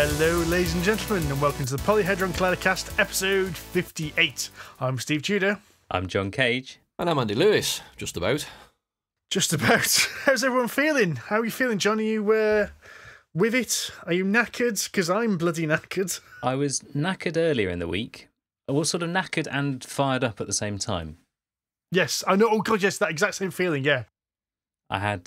Hello, ladies and gentlemen, and welcome to the Polyhedron Collidercast, episode 58. I'm Steve Tudor. I'm John Cage. And I'm Andy Lewis, just about. Just about. How's everyone feeling? How are you feeling, John? Are you with it? Are you knackered? Because I'm bloody knackered. I was knackered earlier in the week. I was sort of knackered and fired up at the same time. Yes, I know. Oh, God, yes, that exact same feeling, yeah. I had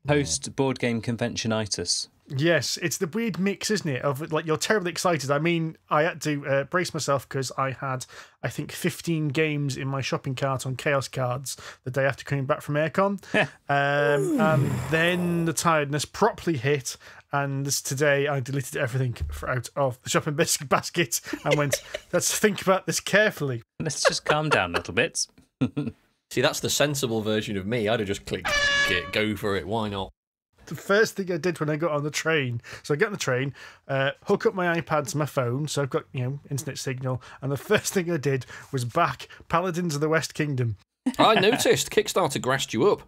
post-board game conventionitis. Yes, it's the weird mix, isn't it? Of like, you're terribly excited. I mean, I had to brace myself because I had, I think, 15 games in my shopping cart on Chaos Cards the day after coming back from Airecon. And then the tiredness properly hit. And today I deleted everything out of the shopping basket and went, let's think about this carefully. Let's just calm down a little bit. See, that's the sensible version of me. I'd have just clicked it, go for it, why not? The first thing I did when I got on the train, so I get on the train, hook up my iPad to my phone, so I've got, internet signal, and the first thing I did was back Paladins of the West Kingdom. I noticed Kickstarter grassed you up.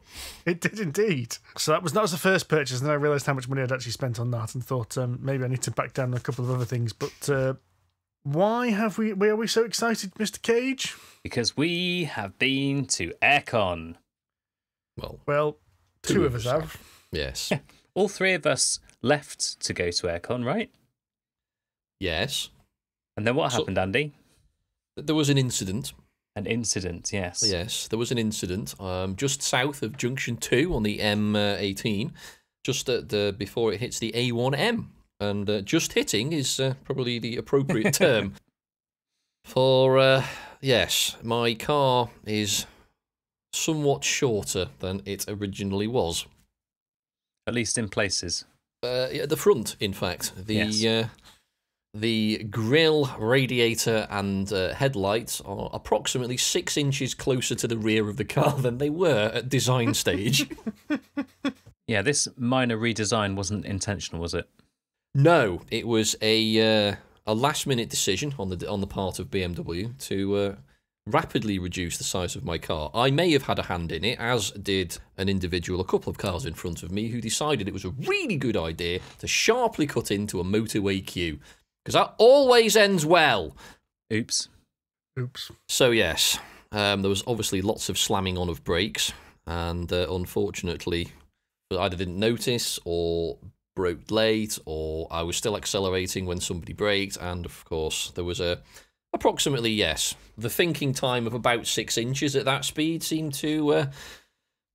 It did indeed. So that was the first purchase, and then I realised how much money I'd actually spent on that, and thought maybe I need to back down a couple of other things. But why are we so excited, Mr. Cage? Because we have been to Airecon. Well, two of us have. Yes. All three of us left to go to Airecon, right? Yes. And then what happened, Andy? There was an incident. An incident, yes. Yes, there was an incident just south of Junction 2 on the M18, just before it hits the A1M. And just hitting is probably the appropriate term. For, yes, my car is somewhat shorter than it originally was. At least in places. At the front, in fact. Yes. The grille, radiator, and headlights are approximately 6 inches closer to the rear of the car than they were at design stage. Yeah, this minor redesign wasn't intentional, was it? No, it was a last-minute decision on the part of BMW to rapidly reduce the size of my car. I may have had a hand in it, as did an individual a couple of cars in front of me who decided it was a really good idea to sharply cut into a motorway queue. Because that always ends well. Oops. So, yes, there was obviously lots of slamming on of brakes, and unfortunately, I either didn't notice or broke late, or I was still accelerating when somebody braked, and of course, there was approximately, yes, the thinking time of about 6 inches at that speed seemed to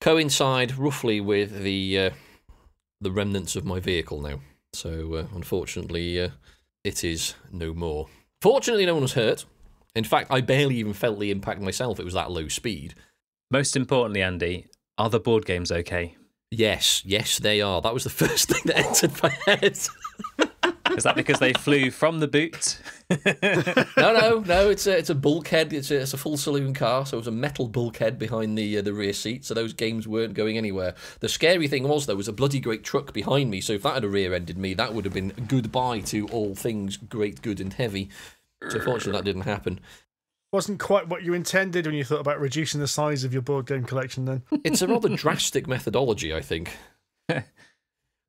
coincide roughly with the remnants of my vehicle now. So, unfortunately, it is no more. Fortunately, no one was hurt. In fact, I barely even felt the impact myself. It was that low speed. Most importantly, Andy, are the board games okay? Yes, they are. That was the first thing that entered my head. Is that because they flew from the boot? No. It's a bulkhead. It's a full saloon car, so it was a metal bulkhead behind the rear seat. So those games weren't going anywhere. The scary thing was there was a bloody great truck behind me. So if that had rear-ended me, that would have been goodbye to all things great, good, and heavy. So fortunately, that didn't happen. Wasn't quite what you intended when you thought about reducing the size of your board game collection. Then it's a rather drastic methodology, I think.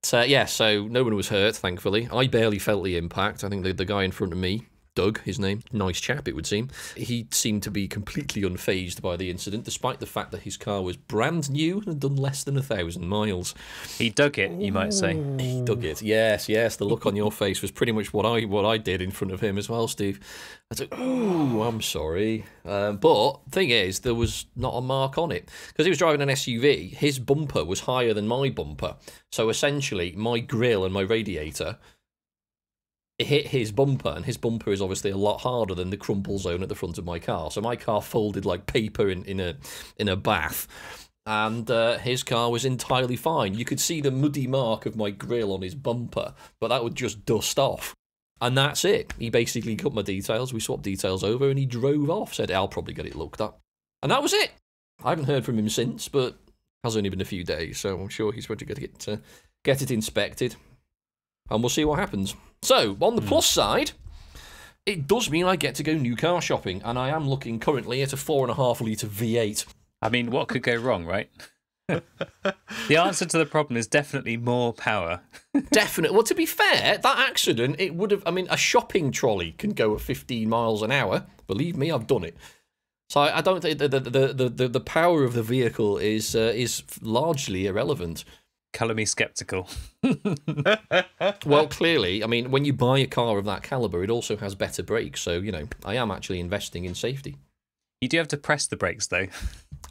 So no one was hurt, thankfully. I barely felt the impact. I think the guy in front of me, Doug, his name, nice chap, it would seem. He seemed to be completely unfazed by the incident, despite the fact that his car was brand new and had done less than 1,000 miles. He dug it, you might say. He dug it, yes. The look on your face was pretty much what I did in front of him as well, Steve. I was like, ooh, I'm sorry. But thing is, there was not a mark on it. Because he was driving an SUV, his bumper was higher than my bumper. So essentially, my grille and my radiator hit his bumper, and his bumper is obviously a lot harder than the crumple zone at the front of my car. So my car folded like paper in a bath, and his car was entirely fine. You could see the muddy mark of my grille on his bumper, but that would just dust off. And that's it. He basically cut my details, we swapped details over, and he drove off, said, I'll probably get it looked at. And that was it. I haven't heard from him since, but it has only been a few days, so I'm sure he's going to get it inspected. And we'll see what happens. So, on the plus side, it does mean I get to go new car shopping, and I am looking currently at a 4.5 litre V8. I mean, what could go wrong, right? The answer to the problem is definitely more power. Definitely. Well, to be fair, that accident, it would have. I mean, a shopping trolley can go at 15 miles an hour. Believe me, I've done it. So I don't think the power of the vehicle is largely irrelevant. Colour me sceptical. Well, clearly, I mean, when you buy a car of that caliber, it also has better brakes. So, you know, I am actually investing in safety. You do have to press the brakes, though.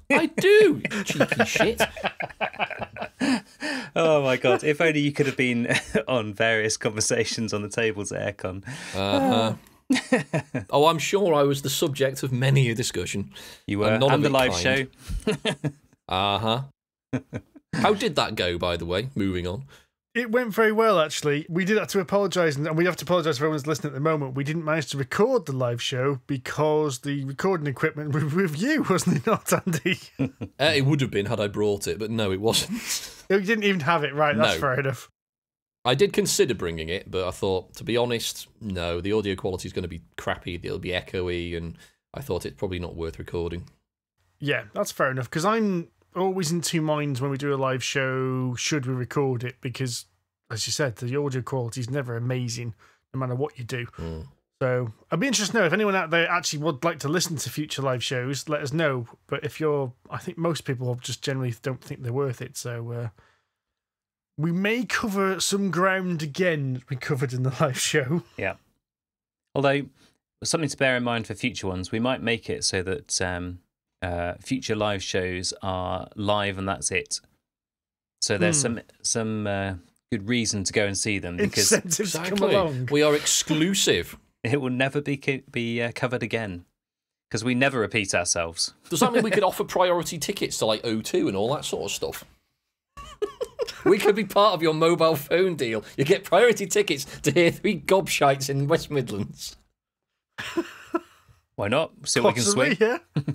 I do, cheeky shit. Oh my god! If only you could have been on various conversations on the tables at Airecon. Oh, I'm sure I was the subject of many a discussion. You were, and the live show. How did that go, by the way? Moving on. It went very well, actually. We did have to apologise, and we have to apologise for everyone's listening at the moment. We didn't manage to record the live show because the recording equipment was with you, wasn't it not, Andy? It would have been had I brought it, but no, it wasn't. You didn't even have it, right? That's No. fair enough. I did consider bringing it, but I thought, to be honest, no, the audio quality is going to be crappy, it'll be echoey, and I thought it's probably not worth recording. Yeah, that's fair enough, because I'm always in two minds when we do a live show, should we record it? Because, as you said, the audio quality is never amazing, no matter what you do. So I'd be interested to know if anyone out there actually would like to listen to future live shows, let us know. But if you're, I think most people just generally don't think they're worth it. So we may cover some ground again we covered in the live show. Yeah. Although, something to bear in mind for future ones, we might make it so that future live shows are live and that's it. So there's some good reason to go and see them, because incentives to come along. We are exclusive. it will never be covered again, because we never repeat ourselves. Does that mean we could offer priority tickets to like O2 and all that sort of stuff? We could be part of your mobile phone deal. You get priority tickets to hear 3 gobshites in West Midlands. Why not? See what Possibly, we can swing. yeah.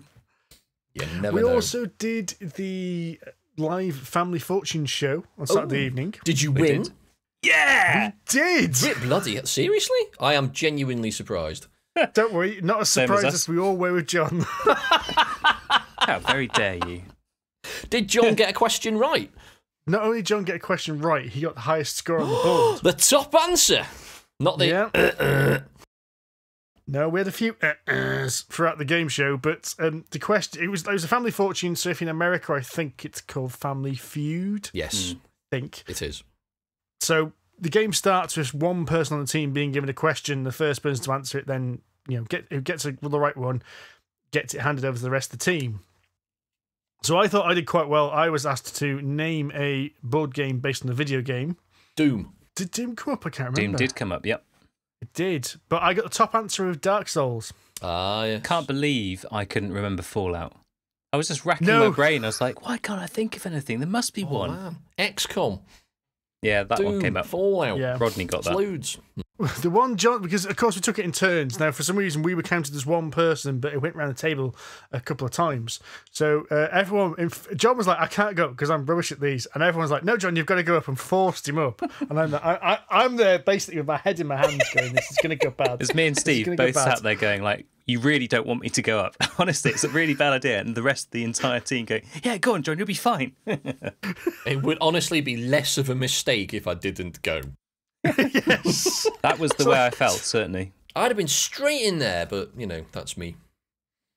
You never We know. also did the live Family Fortune show on Saturday evening. Did you We win? did. Yeah! We did! Bloody seriously? I am genuinely surprised. Don't worry, not as Same as surprised us. as we all were with John. How very dare you. Did John get a question right? Not only did John get a question right, he got the highest score on the board. The top answer. Not the... Yeah. No, we had a few throughout the game show, but the question, it was a Family Fortune, so if in America, I think it's called Family Feud. Yes, I think. it is. So the game starts with one person on the team being given a question, the first person to answer it, then, who gets the right one, gets it handed over to the rest of the team. So I thought I did quite well. I was asked to name a board game based on a video game. Doom. Did Doom come up? I can't remember. Doom did come up, yep. It did, but I got the top answer of Dark Souls. Ah, yes. Can't believe I couldn't remember Fallout. I was just racking No. my brain. I was like, why can't I think of anything? There must be one. Man. XCOM. Yeah, that Doom. one came up. Fallout. Yeah. Rodney got It's that. loads. The one John, because of course we took it in turns. Now, for some reason, we were counted as one person, but it went around the table a couple of times. So John was like, "I can't go because I'm rubbish at these," and everyone's like, "No, John, you've got to go up," and forced him up. And I'm there basically with my head in my hands, going, "This is going to go bad." It's me and This is Steve gonna go both bad. sat there going like, you really don't want me to go up. Honestly, it's a really bad idea. And the rest of the entire team going, yeah, go on, John, you'll be fine. It would honestly be less of a mistake if I didn't go. Yes. That was the way I felt, certainly. I'd have been straight in there, but, that's me.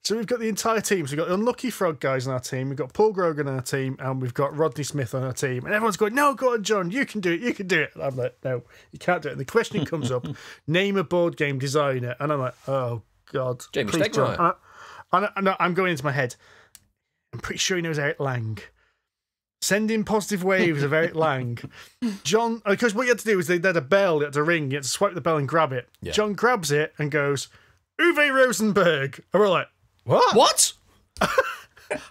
So we've got the entire team. So we've got the Unlucky Frog guys on our team. We've got Paul Grogan on our team, and we've got Rodney Smith on our team. And everyone's going, "No, go on, John, you can do it, you can do it." And I'm like, "No, you can't do it." And the question comes up, name a board game designer. And I'm like, "Oh, God. Jamie please, John." Stegmaier. And I'm going into my head. I'm pretty sure he knows Eric Lang. Send in positive waves of Eric Lang. John, because what you had to do is they had a bell, you had to ring, you had to swipe the bell and grab it. Yeah. John grabs it and goes, Uwe Rosenberg. And we're like, what? What?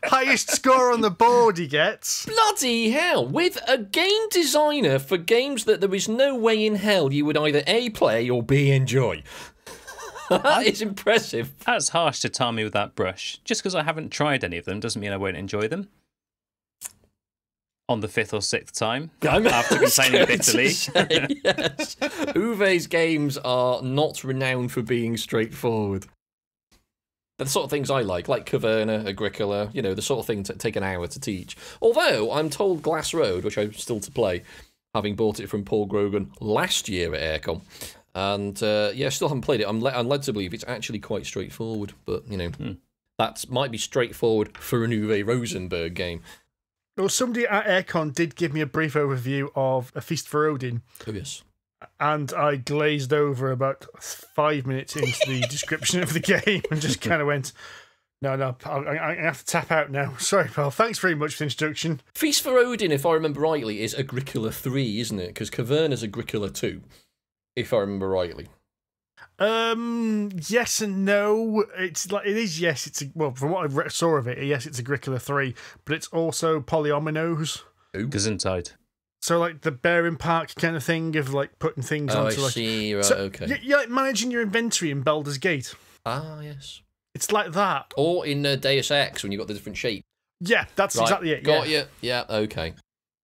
Highest score on the board he gets. Bloody hell. With a game designer for games that there is no way in hell you would either A, play or B, enjoy. That is impressive. That's harsh to tar me with that brush. Just because I haven't tried any of them doesn't mean I won't enjoy them. On the 5th or 6th time, after complaining bitterly. Yes. Uwe's games are not renowned for being straightforward. They're the sort of things I like Caverna, Agricola, you know, the sort of things that take an hour to teach. Although, I'm told Glass Road, which I'm still to play, having bought it from Paul Grogan last year at Airecon, and yeah, still haven't played it. I'm led to believe it's actually quite straightforward, but, you know, that might be straightforward for a Uwe Rosenberg game. Well, somebody at Airecon did give me a brief overview of A Feast for Odin. Oh, yes. And I glazed over about 5 minutes into the description of the game and just kind of went, no, I have to tap out now. Sorry, pal. Thanks very much for the introduction. Feast for Odin, if I remember rightly, is Agricola 3, isn't it? Because Caverna's Agricola 2, if I remember rightly. Yes and no. It's like it is. Yes, well, from what I saw of it, yes, it's Agricola 3, but it's also Polyominoes. Gesundheit. So like the bearing park kind of thing of like putting things onto. I like, see. Right, so okay. You're like managing your inventory in Baldur's Gate. Ah, yes. It's like that. Or in Deus Ex when you've got the different shape. Yeah, that's exactly it. Got you. Yeah, okay.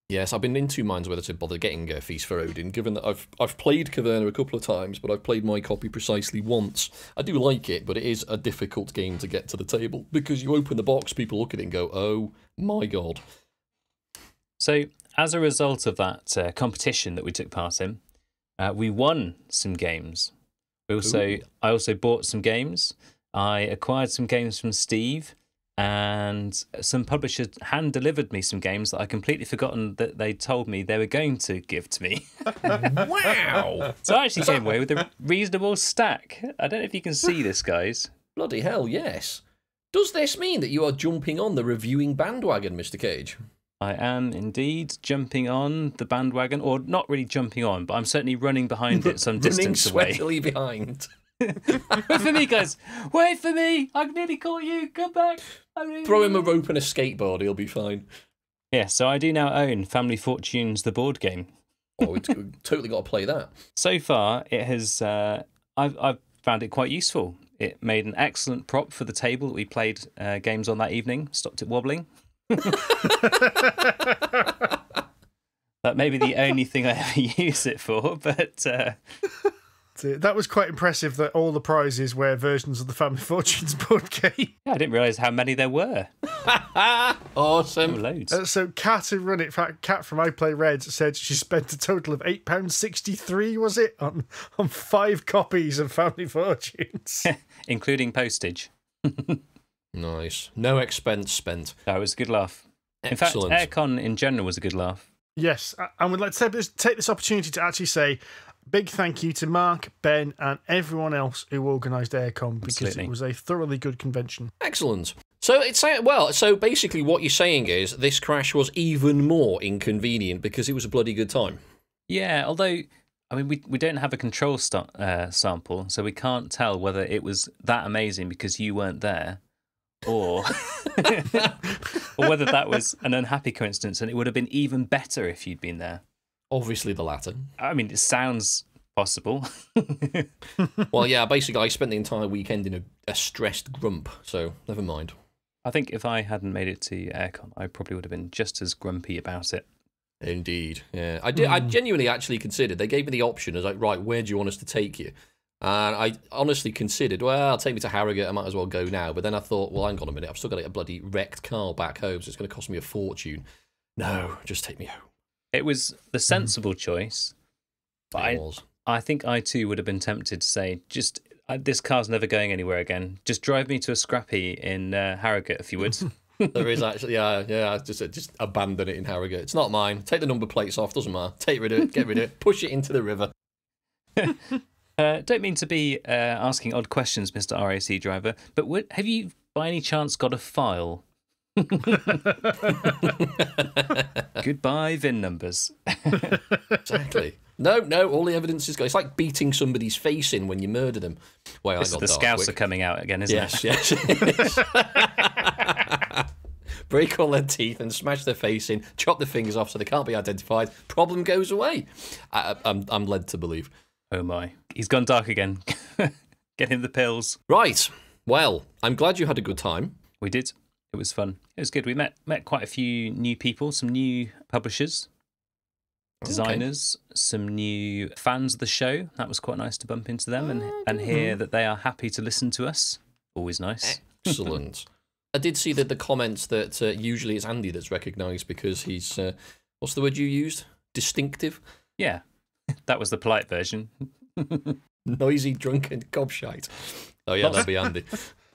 Yes, I've been in two minds whether to bother getting Feast for Odin, given that I've played Caverna a couple of times, but I've played my copy precisely once. I do like it, but it is a difficult game to get to the table, because you open the box, people look at it and go, oh my god. So, as a result of that competition that we took part in, we won some games. I also bought some games. I acquired some games from Steve, and some publishers hand-delivered me some games that I completely forgotten that they told me they were going to give to me. Wow! So I actually came away with a reasonable stack. I don't know if you can see this, guys. Bloody hell, yes. Does this mean that you are jumping on the reviewing bandwagon, Mr. Cage? I am indeed jumping on the bandwagon, or not really jumping on, but I'm certainly running behind it some distance away. Running sweatily behind. Wait for me, guys. Wait for me. I've nearly caught you. Come back. Throw him a rope and a skateboard. He'll be fine. Yeah, so I do now own Family Fortunes, the board game. Oh, we've totally got to play that. So far, it has. I've found it quite useful. It made an excellent prop for the table that we played games on that evening. Stopped it wobbling. That may be the only thing I ever use it for, but. That was quite impressive that all the prizes were versions of the Family Fortunes board game. Yeah, I didn't realise how many there were. Awesome. Oh, loads. So Kat, who run it, Kat from I Play Red, said she spent a total of £8.63, was it, on 5 copies of Family Fortunes? Including postage. Nice. No expense spent. That was a good laugh. Excellent. In fact, Airecon in general was a good laugh. Yes, and we'd like to take this opportunity to actually say big thank you to Mark, Ben, and everyone else who organised Airecon, because it was a thoroughly good convention. Excellent. So so basically what you're saying is this crash was even more inconvenient because it was a bloody good time. Yeah, although I mean we don't have a control sample, so we can't tell whether it was that amazing because you weren't there, or or whether that was an unhappy coincidence and it would have been even better if you'd been there. Obviously the latter. I mean, it sounds possible. Well, yeah, basically I spent the entire weekend in a stressed grump, so never mind. I think if I hadn't made it to Airecon, I probably would have been just as grumpy about it. Indeed, yeah. I genuinely actually considered, they gave me the option, I was like, right, where do you want us to take you? And I honestly considered, well, take me to Harrogate, I might as well go now. But then I thought, well, hang on a minute, I've still got to get a bloody wrecked car back home, so it's going to cost me a fortune. No, just take me home. It was the sensible choice, but I think I too would have been tempted to say, just this car's never going anywhere again. Just drive me to a scrappy in Harrogate if you would. There is actually, yeah, just abandon it in Harrogate. It's not mine. Take the number plates off, doesn't matter. Take rid of it, get rid of it, push it into the river. Don't mean to be asking odd questions, Mr. RAC driver, but have you by any chance got a file? Goodbye, VIN numbers. Exactly. No, all the evidence is gone. It's like beating somebody's face in when you murder them. Well, the scouts are coming out again, isn't it? Yes. Break all their teeth and smash their face in, chop their fingers off so they can't be identified. Problem goes away. I'm led to believe. Oh my. He's gone dark again. Get him the pills. Right. Well, I'm glad you had a good time. We did. It was fun. It was good. We met quite a few new people, some new publishers, designers, some new fans of the show. That was quite nice to bump into them and hear that they are happy to listen to us. Always nice. Excellent. I did see that the comments that usually it's Andy that's recognised because he's, what's the word you used? Distinctive? Yeah, that was the polite version. Noisy, drunken gobshite. Oh yeah, that'd be Andy.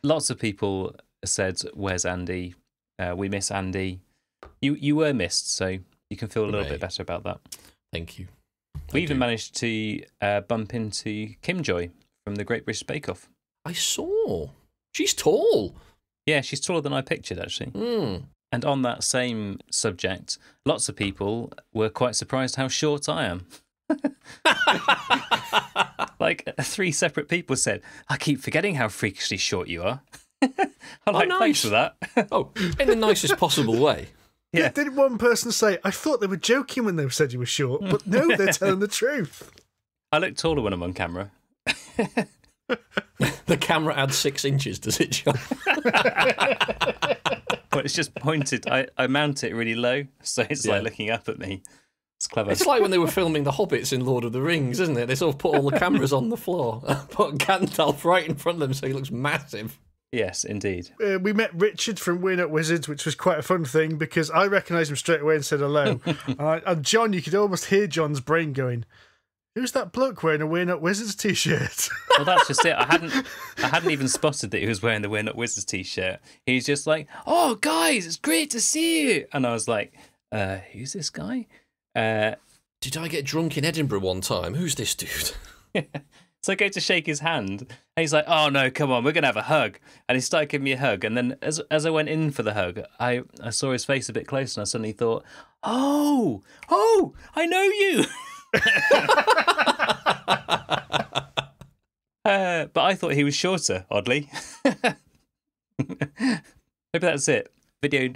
Lots of people said, "Where's Andy? We miss Andy." You were missed, so you can feel a little bit better about that. Thank you. We even managed to bump into Kim Joy from the Great British Bake Off. I saw. She's tall. Yeah, she's taller than I pictured, actually. Mm. And on that same subject, lots of people were quite surprised how short I am. Like 3 separate people said, "I keep forgetting how freakishly short you are." I'm like, nice. Thanks for that. Oh, in the nicest possible way. Yeah. Did one person say, "I thought they were joking when they said you were short," but no, they're telling the truth. I look taller when I'm on camera. The camera adds 6 inches, does it, John? Well, it's just pointed. I mount it really low, so it's like looking up at me. It's clever. It's like when they were filming the Hobbits in Lord of the Rings, isn't it? They sort of put all the cameras on the floor, put Gandalf right in front of them so he looks massive. Yes, indeed. We met Richard from We're Not Wizards, which was quite a fun thing because I recognised him straight away and said hello. And John, you could almost hear John's brain going, "Who's that bloke wearing a We're Not Wizards t-shirt?" Well, that's just it. I hadn't even spotted that he was wearing the We're Not Wizards t-shirt. He's just like, "Oh, guys, it's great to see you." And I was like, who's this guy? Did I get drunk in Edinburgh one time? Who's this dude? So I go to shake his hand, and he's like, "Oh no, come on, we're gonna have a hug." And he started giving me a hug, and then as I went in for the hug, I saw his face a bit closer, and I suddenly thought, "Oh, I know you." But I thought he was shorter, oddly. Maybe that's it. Video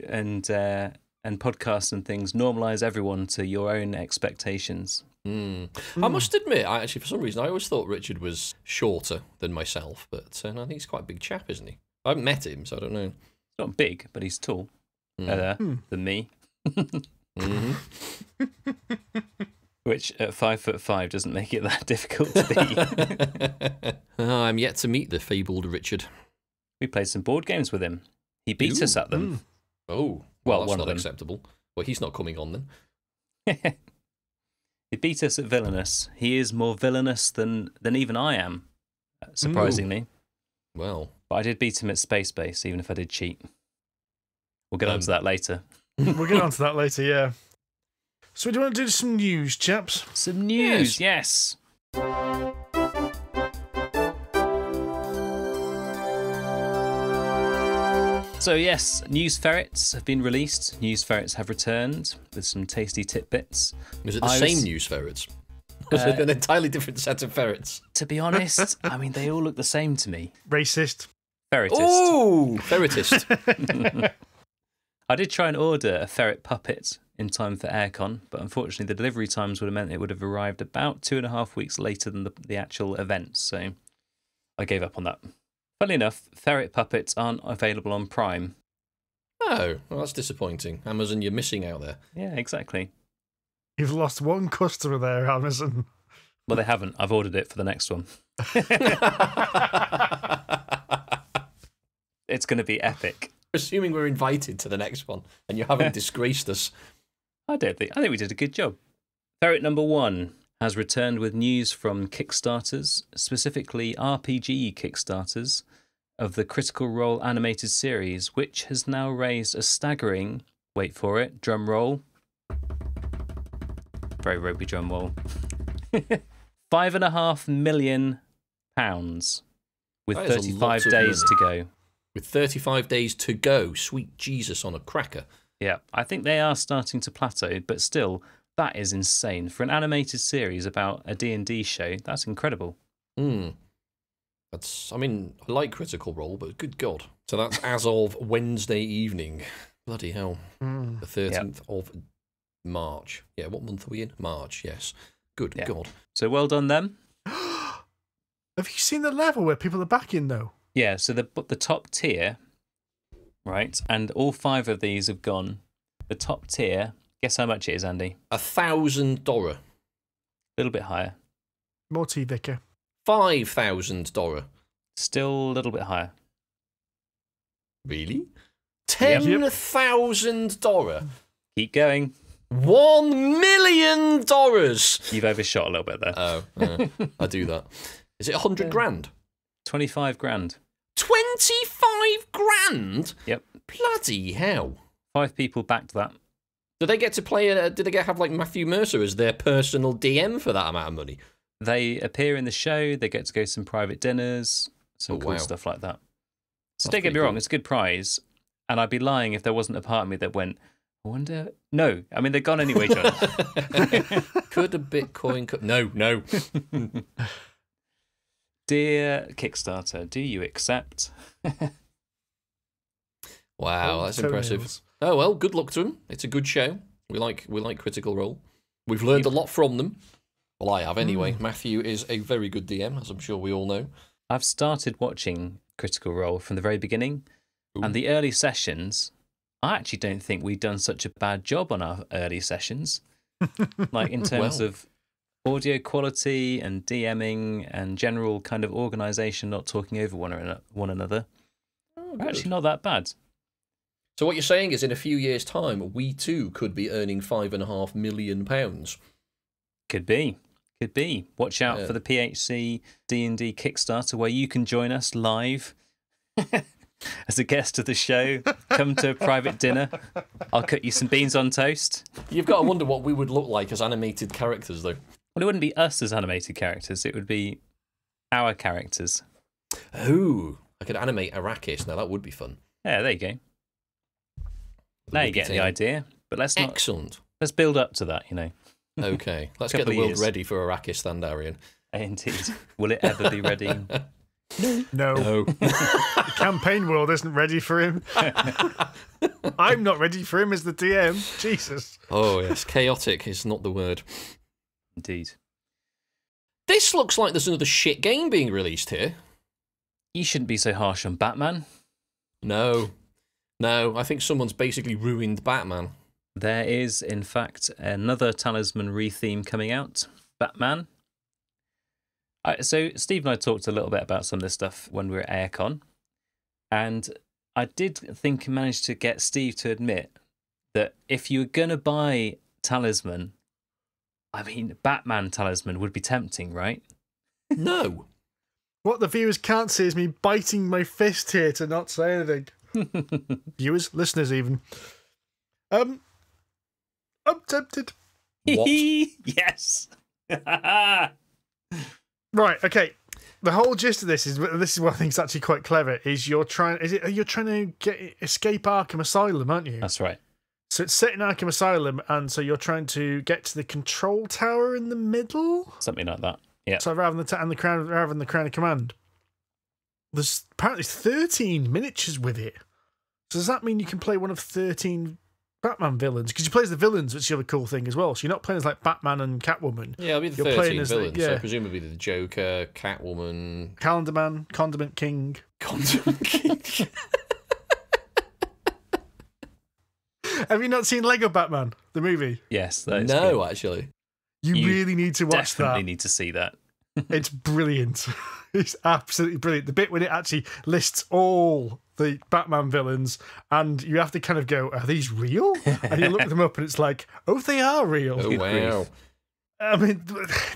and podcasts and things normalize everyone to your own expectations. I must admit, for some reason, I always thought Richard was shorter than myself, but I think he's quite a big chap, isn't he? I haven't met him, so I don't know. He's not big, but he's tall. Than me. Mm-hmm. Which at 5'5" doesn't make it that difficult to be. I'm yet to meet the fabled Richard. We played some board games with him. He beat us at them. Oh, Well, that's one not of them. acceptable. Well, he's not coming on then. He beat us at Villainous. He is more villainous than even I am, surprisingly. Well, But I did beat him at Space Base, even if I did cheat. We'll get on to that later. We'll get on to that later, yeah. So do you want to do some news, chaps? Some news, yes. So yes, news ferrets have been released. News ferrets have returned with some tasty tidbits. is it the same news ferrets? Was it an entirely different set of ferrets? To be honest, I mean, they all look the same to me. Racist. Ferretist. Oh, ferretist. I did try and order a ferret puppet in time for Airecon, but unfortunately the delivery times would have meant it would have arrived about 2.5 weeks later than the actual event, so I gave up on that. Funnily enough, ferret puppets aren't available on Prime. Oh, well, that's disappointing. Amazon, you're missing out there. Yeah, exactly. You've lost one customer there, Amazon. Well, they haven't. I've ordered it for the next one. It's going to be epic. Assuming we're invited to the next one, and you haven't disgraced us. I think we did a good job. Ferret number 1 has returned with news from Kickstarters, specifically RPG Kickstarters, of the Critical Role animated series, which has now raised a staggering, wait for it, drum roll, very ropey drum roll, £5.5 million with 35 days to go. With 35 days to go, sweet Jesus on a cracker. Yeah, I think they are starting to plateau, but still, that is insane. For an animated series about a D&D show, that's incredible. I like Critical Role, but good God. So that's as of Wednesday evening. Bloody hell. The 13th of March. Yeah, what month are we in? March, yes. Good God. So well done, them. Have you seen the level where people are back in, though? Yeah, so the top tier, right, and all 5 of these have gone. The top tier, guess how much it is, Andy? $1,000. A little bit higher. More tea, Vicar. $5,000. Still a little bit higher. Really? $10,000. Keep going. $1 million. You've overshot a little bit there. Oh, I do that. Is it 100 grand? 25 grand. 25 grand? Yep. Bloody hell. 5 people backed that. Do they get to play? Did they have like Matthew Mercer as their personal DM for that amount of money? They appear in the show. They get to go to some private dinners, some cool wow. stuff like that. So That's don't get me pretty wrong, cool. it's a good prize. And I'd be lying if there wasn't a part of me that went, I wonder. No, I mean they're gone anyway, John. Could a Bitcoin? No. Dear Kickstarter, do you accept? Wow, that's impressive. Oh well, good luck to them. It's a good show. We like Critical Role. We've learned a lot from them. Well, I have anyway. Matthew is a very good DM, as I'm sure we all know. I've started watching Critical Role from the very beginning, and the early sessions. I actually don't think we've done such a bad job on our early sessions, like in terms of audio quality and DMing and general kind of organisation, not talking over one another. Actually, not that bad. So what you're saying is, in a few years' time, we too could be earning £5.5 million. Could be. Watch out for the PHC D&D Kickstarter, where you can join us live as a guest of the show. Come to a private dinner. I'll cut you some beans on toast. You've got to wonder what we would look like as animated characters, though. Well, it wouldn't be us as animated characters. It would be our characters. Oh, I could animate Arrakis. Now that would be fun. Yeah, there you go. Now you get the idea. But let's not. Excellent. Let's build up to that, you know. Okay, let's get the world ready for Arrakis Thandarian. Indeed. Will it ever be ready? No. The campaign world isn't ready for him. I'm not ready for him as the DM. Jesus. Oh, yes. Chaotic is not the word. Indeed. This looks like there's another shit game being released here. You shouldn't be so harsh on Batman. No, I think someone's basically ruined Batman. There is, in fact, another Talisman re-theme coming out, Batman. So Steve and I talked a little bit about some of this stuff when we were at Airecon, and I did think and managed to get Steve to admit that if you were going to buy Talisman, I mean, Batman Talisman would be tempting, right? No. What the viewers can't see is me biting my fist here to not say anything. Viewers, listeners even. I'm tempted. What? Yes. Right, okay. The whole gist of this is what I think is actually quite clever. Is you're trying to escape Arkham Asylum, aren't you? That's right. So it's set in Arkham Asylum, and so you're trying to get to the control tower in the middle, Something like that. Yeah. So rather than the crown of command, there's apparently 13 miniatures with it. So does that mean you can play one of 13 Batman villains? Because you play as the villains, which is the other cool thing as well. So you're not playing as like Batman and Catwoman. Yeah, it'll be the You're 13 villains. playing as So presumably the Joker, Catwoman... Calendar Man, Condiment King. Condiment King. Have you not seen Lego Batman, the movie? Yes. That is No, good. actually. You really need to watch that. Definitely need to see that. It's brilliant. It's absolutely brilliant. The bit when it actually lists all the Batman villains, and you have to kind of go, are these real? And you look them up, and it's like, oh, they are real. Oh, wow. I mean,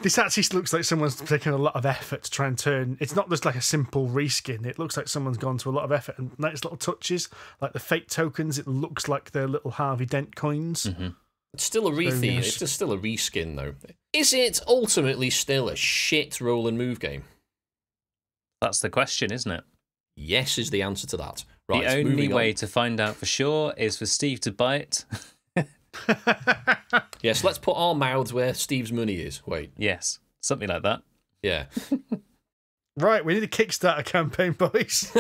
this actually looks like someone's taken a lot of effort to try and turn. It's not just like a simple reskin. It looks like someone's gone to a lot of effort and nice little touches, like the fate tokens. It looks like they're little Harvey Dent coins. Mm-hmm. It's still a retheme. nice. It's still a reskin, though. Is it ultimately still a shit roll and move game? That's the question, isn't it? Yes is the answer to that. Right, The only moving way on. to find out for sure is for Steve to buy it. Yes, let's put our mouths where Steve's money is. Wait. Yes, something like that. Yeah. Right, we need a Kickstarter campaign, boys.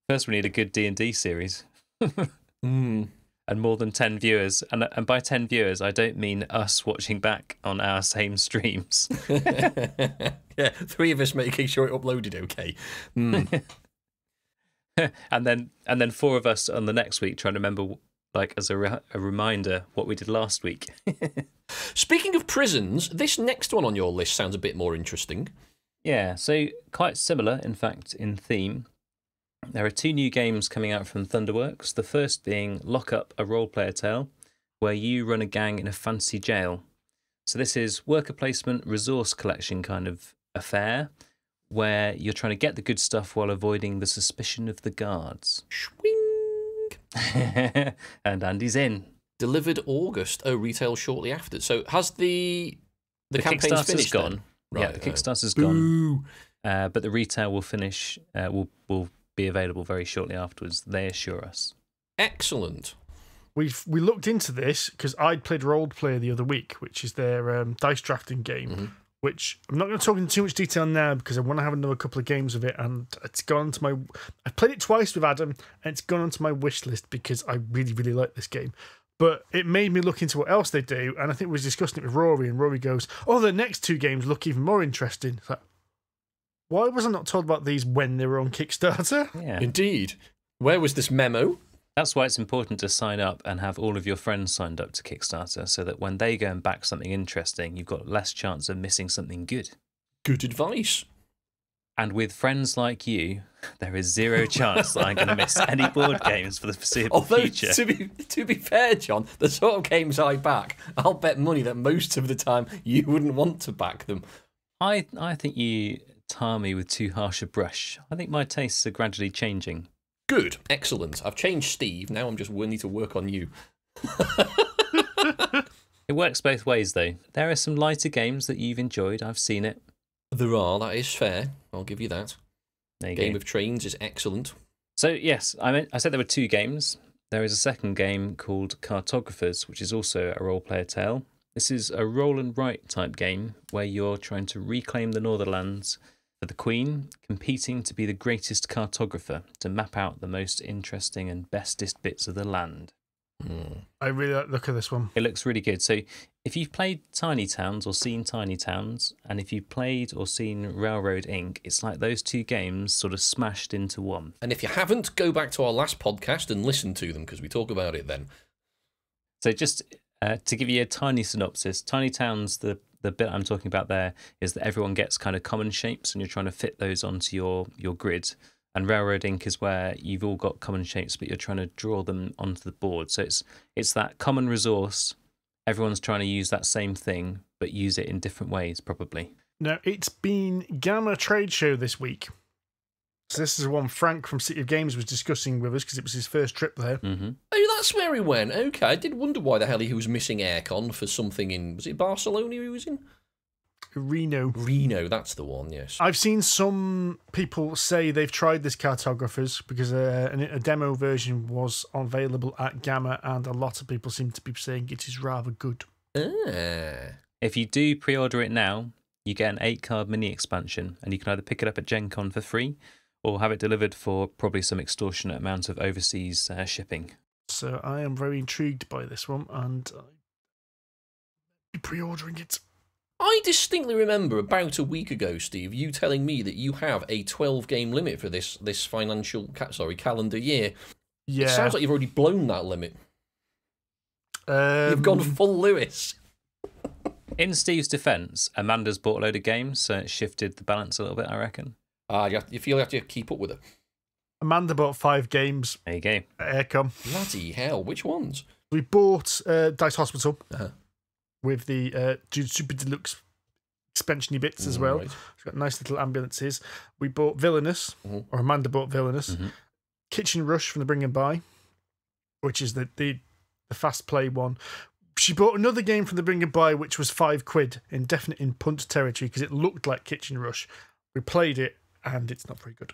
First, we need a good D&D series. Mm. And more than 10 viewers. And by 10 viewers, I don't mean us watching back on our same streams. Yeah, 3 of us making sure it uploaded okay. Mm. and then 4 of us on the next week trying to remember, like, as a reminder, what we did last week. Speaking of prisons, this next one on your list sounds a bit more interesting. Yeah, so quite similar, in fact, in theme. There are 2 new games coming out from Thunderworks. The first being Lockup, a Roleplayer tale, where you run a gang in a fancy jail. So this is worker placement, resource collection kind of affair, where you're trying to get the good stuff while avoiding the suspicion of the guards. Swing. And Andy's in. Delivered August. Oh, retail shortly after. So has the campaign's Kickstarter's finished gone. then? Yeah, Right, the Kickstarter's Boo. gone. But the retail will finish. Will be available very shortly afterwards. They assure us. Excellent. We looked into this because I'd played Roleplayer the other week, which is their dice drafting game, which I'm not going to talk in too much detail now because I want to have another couple of games of it, and it's gone to my. I've played it twice with Adam, and it's gone onto my wish list because I really, really like this game. But it made me look into what else they do, and I think we was discussing it with Rory, and Rory goes, "Oh, the next 2 games look even more interesting." It's like, why was I not told about these when they were on Kickstarter? Yeah, Indeed. Where was this memo? that's why it's important to sign up and have all of your friends signed up to Kickstarter, so that when they go and back something interesting, you've got less chance of missing something good. Good advice. And with friends like you, there is 0 chance that I'm going to miss any board games for the foreseeable Although, future. to be fair, John, the sort of games I back, I'll bet money that most of the time you wouldn't want to back them. I think you tar me with too harsh a brush. I think my tastes are gradually changing. Good. Excellent. I've changed Steve. Now I'm just willing to work on you. It works both ways, though. There are some lighter games that you've enjoyed. I've seen it. There are. That is fair. I'll give you that. There you Game go. of Trains is excellent. So, yes, I said there were 2 games. There is a second game called Cartographers, which is also a role-player tale. This is a roll and write type game where you're trying to reclaim the Northernlands for the Queen, competing to be the greatest cartographer to map out the most interesting and bestest bits of the land. I really like the look of this one. It looks really good. So if you've played Tiny Towns or seen Tiny Towns, and if you've played or seen Railroad Inc., it's like those 2 games sort of smashed into one. And if you haven't, go back to our last podcast and listen to them because we talk about it then. So just to give you a tiny synopsis, Tiny Towns, the bit I'm talking about there is that everyone gets kind of common shapes and you're trying to fit those onto your grid. And Railroad Inc. is where you've all got common shapes, but you're trying to draw them onto the board. So it's that common resource. Everyone's trying to use that same thing, but use it in different ways, probably. Now, it's been Gamma Trade Show this week. So this is one Frank from City of Games was discussing with us because it was his first trip there. Mm-hmm. Oh, that's where he went. Okay, I did wonder why the hell he was missing Airecon for something in... Was it Barcelona he was in? Reno, that's the one, yes. I've seen some people say they've tried this Cartographers because a demo version was available at Gamma, and a lot of people seem to be saying it is rather good. If you do pre-order it now, you get an 8-card mini expansion, and you can either pick it up at Gen Con for free or have it delivered for probably some extortionate amount of overseas shipping. So I am very intrigued by this one, and I'll be pre-ordering it. I distinctly remember about a week ago, Steve, you telling me that you have a 12-game limit for this calendar year. Yeah. It sounds like you've already blown that limit. You've gone full Lewis. In Steve's defence, Amanda's bought a load of games, so it shifted the balance a little bit, I reckon. You feel you have to keep up with it. Amanda bought 5 games There you go. at Airecon. Bloody hell, which ones? We bought Dice Hospital Uh-huh. with the Super Deluxe expansion bits as well. Right. It's got nice little ambulances. We bought Villainous, or Amanda bought Villainous. Mm-hmm. Kitchen Rush from the Bring and Buy, which is the fast play one. She bought another game from the Bring and Buy, which was £5, indefinite in punt territory, because it looked like Kitchen Rush. We played it, and it's not very good.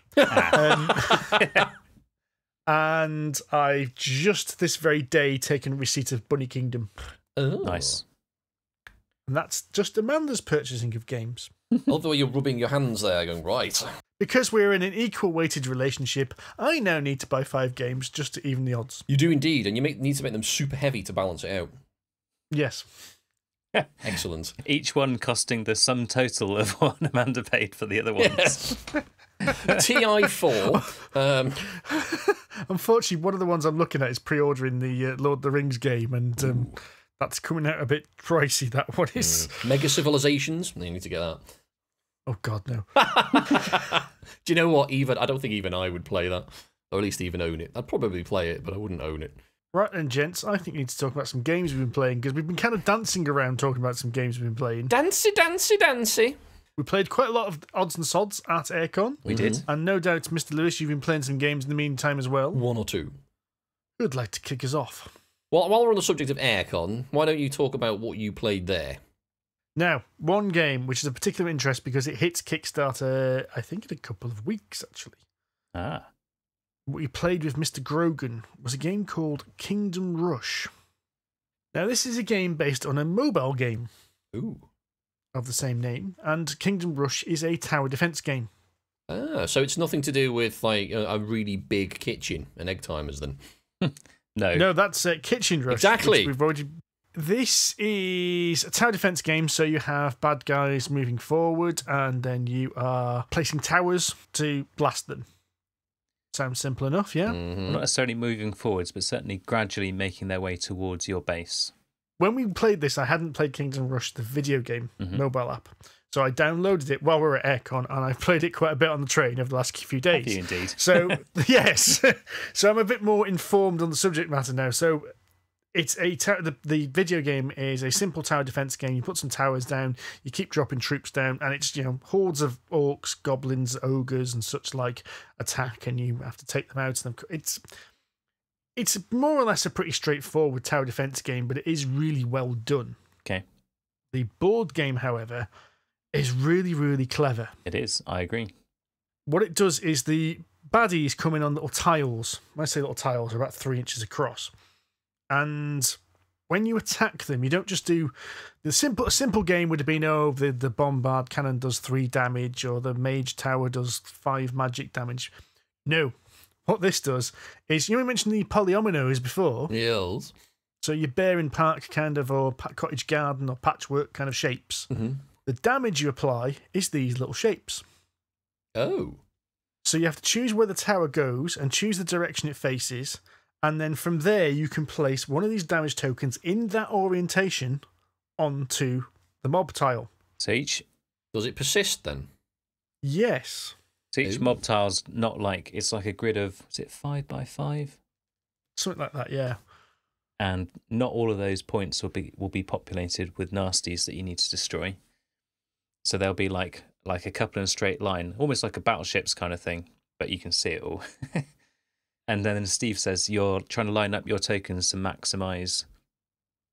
And I've just this very day taken receipt of Bunny Kingdom. Oh. Nice. And that's just Amanda's purchasing of games. Although you're rubbing your hands there, going, right. Because we're in an equal weighted relationship, I now need to buy 5 games just to even the odds. You do indeed, and you need to make them super heavy to balance it out. Yes. Excellent. Each one costing the sum total of what Amanda paid for the other ones. Yes. TI4. Unfortunately, one of the ones I'm looking at is pre-ordering the Lord of the Rings game, and that's coming out a bit pricey, that one is. Mega Civilizations. You need to get that. Oh, God, no. Do you know what? I don't think even I would play that, or at least even own it. I'd probably play it, but I wouldn't own it. Right then, gents, I think we need to talk about some games we've been playing, because we've been kind of dancing around talking about some games we've been playing. Dancy, dancy, dancy. We played quite a lot of odds and sods at Airecon. We did. And no doubt, Mr. Lewis, you've been playing some games in the meantime as well. One or two. Who'd like to kick us off? Well, while we're on the subject of Airecon, why don't you talk about what you played there? Now, one game which is of particular interest because it hits Kickstarter, I think, in a couple of weeks, actually. Ah. What we played with Mr. Grogan was a game called Kingdom Rush. Now, this is a game based on a mobile game of the same name, and Kingdom Rush is a tower defense game. Ah, so it's nothing to do with like a really big kitchen and egg timers then? No, that's Kitchen Rush. Exactly. This is a tower defense game, so you have bad guys moving forward, and then you are placing towers to blast them. Sounds simple enough, yeah? Well, not necessarily moving forwards, but certainly gradually making their way towards your base. When we played this, I hadn't played Kingdom Rush, the video game, mobile app. So I downloaded it while we were at Airecon, and I've played it quite a bit on the train over the last few days. Have you indeed? So, yes. So I'm a bit more informed on the subject matter now. So it's the video game is a simple tower defense game. You put some towers down, you keep dropping troops down, and it's, hordes of orcs, goblins, ogres, and such like attack, and you have to take them out. It's more or less a pretty straightforward tower defense game, but it is really well done. Okay. The board game, however, is really, really clever. It is. I agree. What it does is the baddies come in on little tiles. When I say little tiles, they're about 3 inches across. And when you attack them, you don't just do a simple game would have been, the bombard cannon does 3 damage, or the mage tower does 5 magic damage. No. What this does is, we mentioned the polyominoes before. Yes. So your bear in park kind of, or cottage garden, or patchwork kind of shapes. Mm-hmm. The damage you apply is these little shapes. Oh. So you have to choose where the tower goes and choose the direction it faces. And then from there, you can place one of these damage tokens in that orientation onto the mob tile. So Does it persist then? Yes. So each mob tile's not like, it's like a grid of, is it 5 by 5? Something like that, yeah. And not all of those points will be populated with nasties that you need to destroy. So they'll be like a couple in a straight line, almost like a battleships kind of thing, but you can see it all. And then Steve says you're trying to line up your tokens to maximize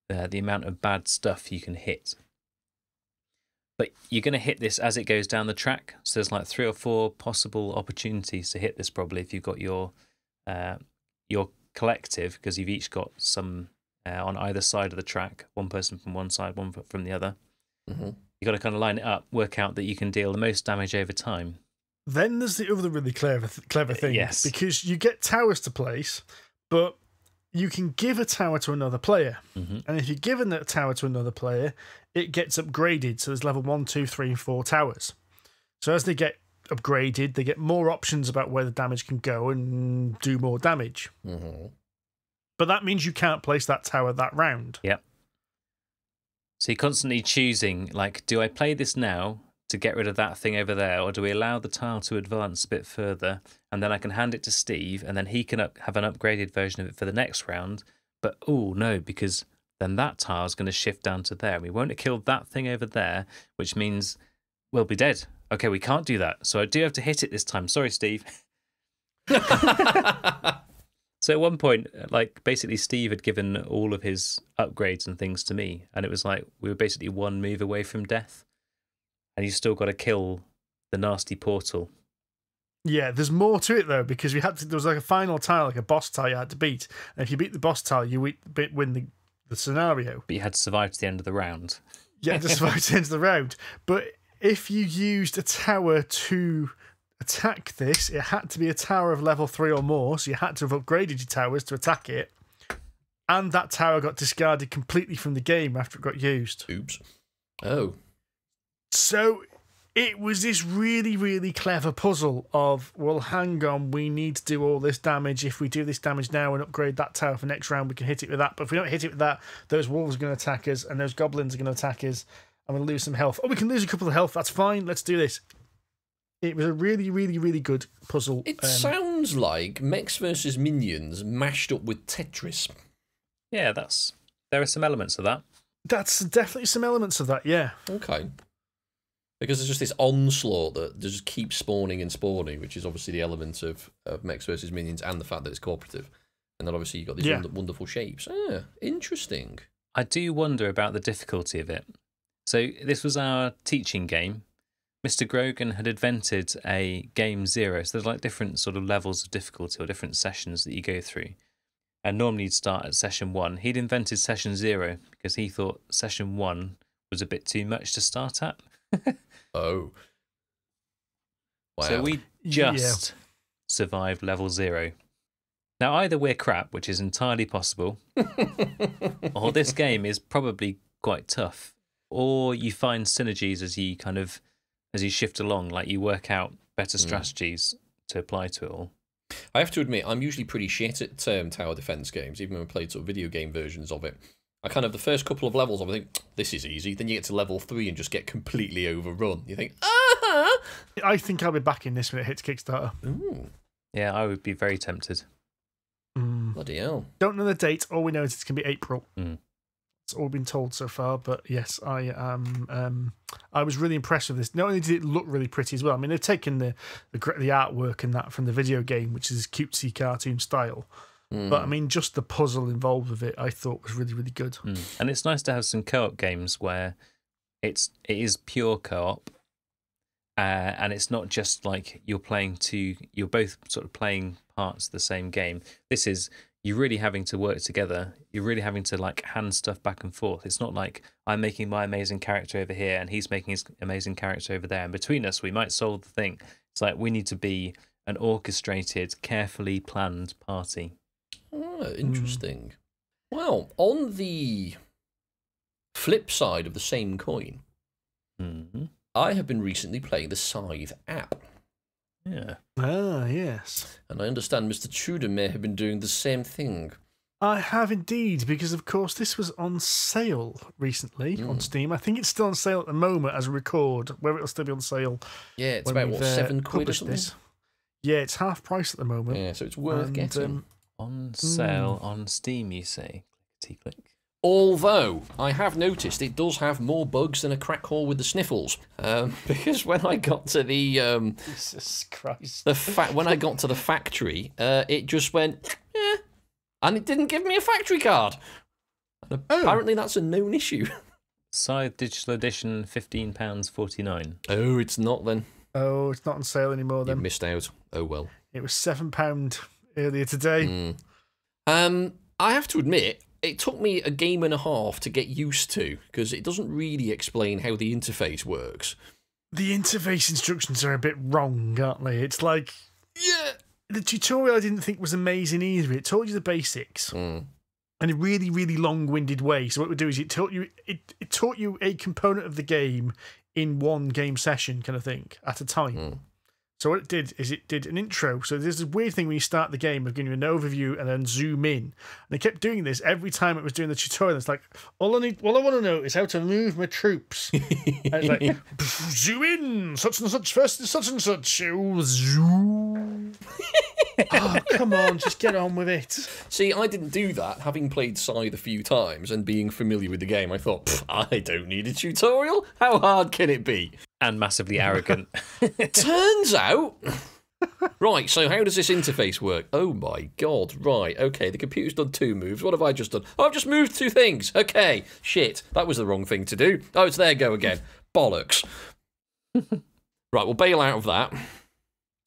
the amount of bad stuff you can hit. But you're going to hit this as it goes down the track. So there's like 3 or 4 possible opportunities to hit this probably if you've got your collective, because you've each got some on either side of the track, one person from one side, one from the other. Mm-hmm. You've got to kind of line it up, work out that you can deal the most damage over time. Then there's the other really clever thing. Yes. Because you get towers to place, but you can give a tower to another player. Mm-hmm. And if you're giving that tower to another player, it gets upgraded. So there's level 1, 2, 3, and 4 towers. So as they get upgraded, they get more options about where the damage can go and do more damage. Mm-hmm. But that means you can't place that tower that round. Yep. So you're constantly choosing, like, do I play this now to get rid of that thing over there, or do we allow the tile to advance a bit further, and then I can hand it to Steve, and then he can have an upgraded version of it for the next round? But, oh, no, because then that tile is going to shift down to there. We won't have killed that thing over there, which means we'll be dead. Okay, we can't do that. So I do have to hit it this time. Sorry, Steve. So at one point, like, basically Steve had given all of his upgrades and things to me, and it was like we were basically one move away from death, and you still got to kill the nasty portal. Yeah, there's more to it though, because there was like a final tile, like a boss tile you had to beat, and if you beat the boss tile, you win the scenario. But you had to survive to the end of the round. Yeah, to survive to the end of the round. But if you used a tower to attack this, it had to be a tower of level 3 or more, so you had to have upgraded your towers to attack it, and that tower got discarded completely from the game after it got used. Oops. Oh. So it was this really, really clever puzzle of, well, hang on, we need to do all this damage. If we do this damage now and upgrade that tower for next round, we can hit it with that. But if we don't hit it with that, those wolves are going to attack us, and those goblins are going to attack us. I'm going to lose some health. Oh, we can lose a couple of health. That's fine. Let's do this. It was a really, really, really good puzzle. It sounds like Mechs versus Minions mashed up with Tetris. Yeah, there are some elements of that. That's definitely some elements of that, yeah. Okay. Because there's just this onslaught that just keeps spawning and spawning, which is obviously the element of Mechs versus Minions and the fact that it's cooperative. And then obviously you've got these wonderful shapes. Ah, interesting. I do wonder about the difficulty of it. So this was our teaching game. Mr. Grogan had invented a game 0. So there's like different sort of levels of difficulty or different sessions that you go through. And normally you'd start at session 1. He'd invented session 0 because he thought session 1 was a bit too much to start at. Oh. Wow. So we just survived level 0. Now either we're crap, which is entirely possible, or this game is probably quite tough, or you find synergies as you shift along, like you work out better strategies to apply to it all. I have to admit, I'm usually pretty shit at tower defense games, even when I played sort of video game versions of it. I kind of, the first couple of levels, I think, this is easy. Then you get to level 3 and just get completely overrun. You think, ah! I think I'll be backing this when it hits Kickstarter. Ooh. Yeah, I would be very tempted. Bloody hell. Don't know the date. All we know is it's going to be April. It's all been told so far, but yes, I was really impressed with this. Not only did it look really pretty as well. I mean, they've taken the artwork and that from the video game, which is cutesy cartoon style. But I mean, just the puzzle involved with it, I thought was really, really good. And it's nice to have some co-op games where it is pure co-op, and it's not just like you're both sort of playing parts of the same game. This is, you're really having to work together. You're really having to like hand stuff back and forth. It's not like I'm making my amazing character over here and he's making his amazing character over there, and between us we might solve the thing. It's like we need to be an orchestrated, carefully planned party. Oh, interesting. Well, on the flip side of the same coin, I have been recently playing the Scythe app. Yeah. Ah, yes. And I understand Mr. Tudor may have been doing the same thing. I have indeed, because of course this was on sale recently on Steam. I think it's still on sale at the moment as we record, whether it'll still be on sale. Yeah, it's about, what, £7 or something? This. Yeah, it's half price at the moment. Yeah, so it's worth getting. On sale on Steam, you say? Clickety-click. Although, I have noticed it does have more bugs than a crack whore with the sniffles. Because when I got to the... Jesus Christ. When I got to the factory, it just went, and it didn't give me a factory card. And apparently that's a known issue. Scythe Digital Edition, £15.49. Oh, it's not then. Oh, it's not on sale anymore then. You missed out. Oh, well. It was £7 earlier today. I have to admit, it took me a game and a half to get used to, because it doesn't really explain how the interface works. The interface instructions are a bit wrong, aren't they? It's like, the tutorial I didn't think was amazing either. It taught you the basics in a really, really long-winded way. So what it would do is it taught you a component of the game in one game session kind of thing at a time. So what it did is it did an intro. So there's this weird thing when you start the game of giving you an overview and then zoom in. And they kept doing this every time it was doing the tutorial. It's like, all I want to know is how to move my troops. And it's like, zoom in, such and such, first such and such. Oh, zoom. Oh, come on, just get on with it. See, I didn't do that, having played Scythe a few times and being familiar with the game. I thought, I don't need a tutorial. How hard can it be? And massively arrogant. Turns out... Right, so how does this interface work? Oh my god, right, okay, the computer's done 2 moves. What have I just done? Oh, I've just moved 2 things. Okay, shit, that was the wrong thing to do. Oh, it's there go again. Bollocks. Right, we'll bail out of that.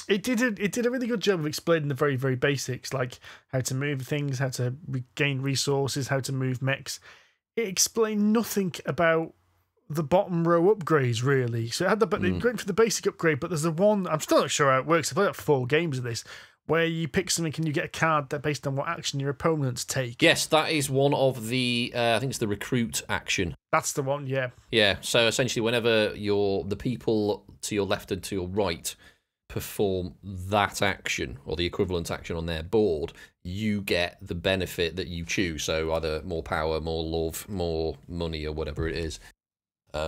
It did a really good job of explaining the very, very basics, like how to move things, how to gain resources, how to move mechs. It explained nothing about the bottom row upgrades, really. So it had going for the basic upgrade, but there's the one, I'm still not sure how it works. I've played like 4 games of this, where you pick something and you get a card that based on what action your opponents take. Yes, that is one of the, I think it's the recruit action. That's the one, yeah. Yeah, so essentially whenever the people to your left and to your right perform that action, or the equivalent action on their board, you get the benefit that you choose. So either more power, more love, more money, or whatever it is.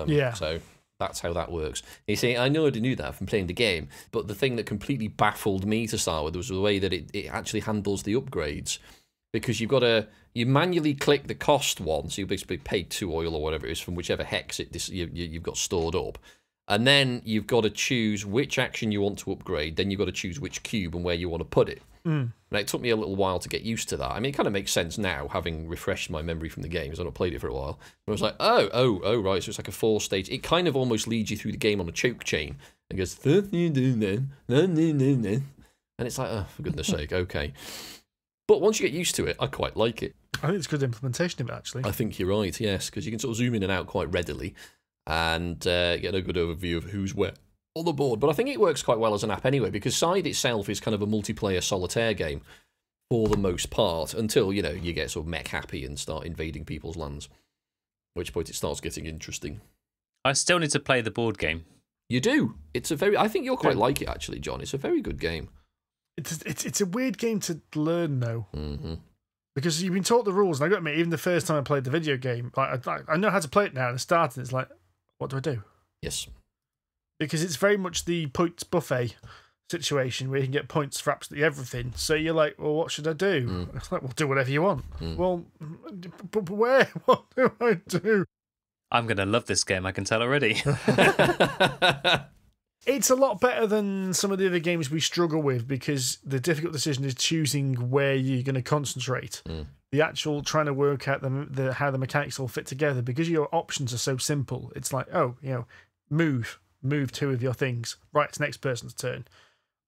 Yeah. So That's how that works. You see, I already knew that from playing the game, but the thing that completely baffled me to start with was the way that it actually handles the upgrades. Because you manually click the cost one, so you basically pay 2 oil or whatever it is from whichever hex you've got stored up. And then you've got to choose which action you want to upgrade, then you've got to choose which cube and where you want to put it. And it took me a little while to get used to that. I mean, it kind of makes sense now, having refreshed my memory from the game, because I've not played it for a while. And I was like, oh, right, so it's like a 4-stage. It kind of almost leads you through the game on a choke chain. And goes, and it's like, oh, for goodness sake, okay. But once you get used to it, I quite like it. I think it's good implementation of it, actually. I think you're right, yes, because you can sort of zoom in and out quite readily and get a good overview of who's where on the board. But I think it works quite well as an app anyway, because Scythe itself is kind of a multiplayer solitaire game for the most part, until, you get sort of mech happy and start invading people's lands, at which point it starts getting interesting. I still need to play the board game. You do. I think you'll quite like it, actually, John. It's a very good game. It's a weird game to learn, though. Mm-hmm. Because you've been taught the rules, and I got to admit, even the first time I played the video game, I know how to play it now, and I started, it's like, what do I do? Yes. Because it's very much the points buffet situation where you can get points for absolutely everything. So you're like, well, what should I do? It's like, well, do whatever you want. Well, but where? What do I do? I'm going to love this game, I can tell already. It's a lot better than some of the other games we struggle with, because the difficult decision is choosing where you're going to concentrate. The actual trying to work out how the mechanics all fit together, because your options are so simple. It's like, move 2 of your things. Right, it's the next person's turn.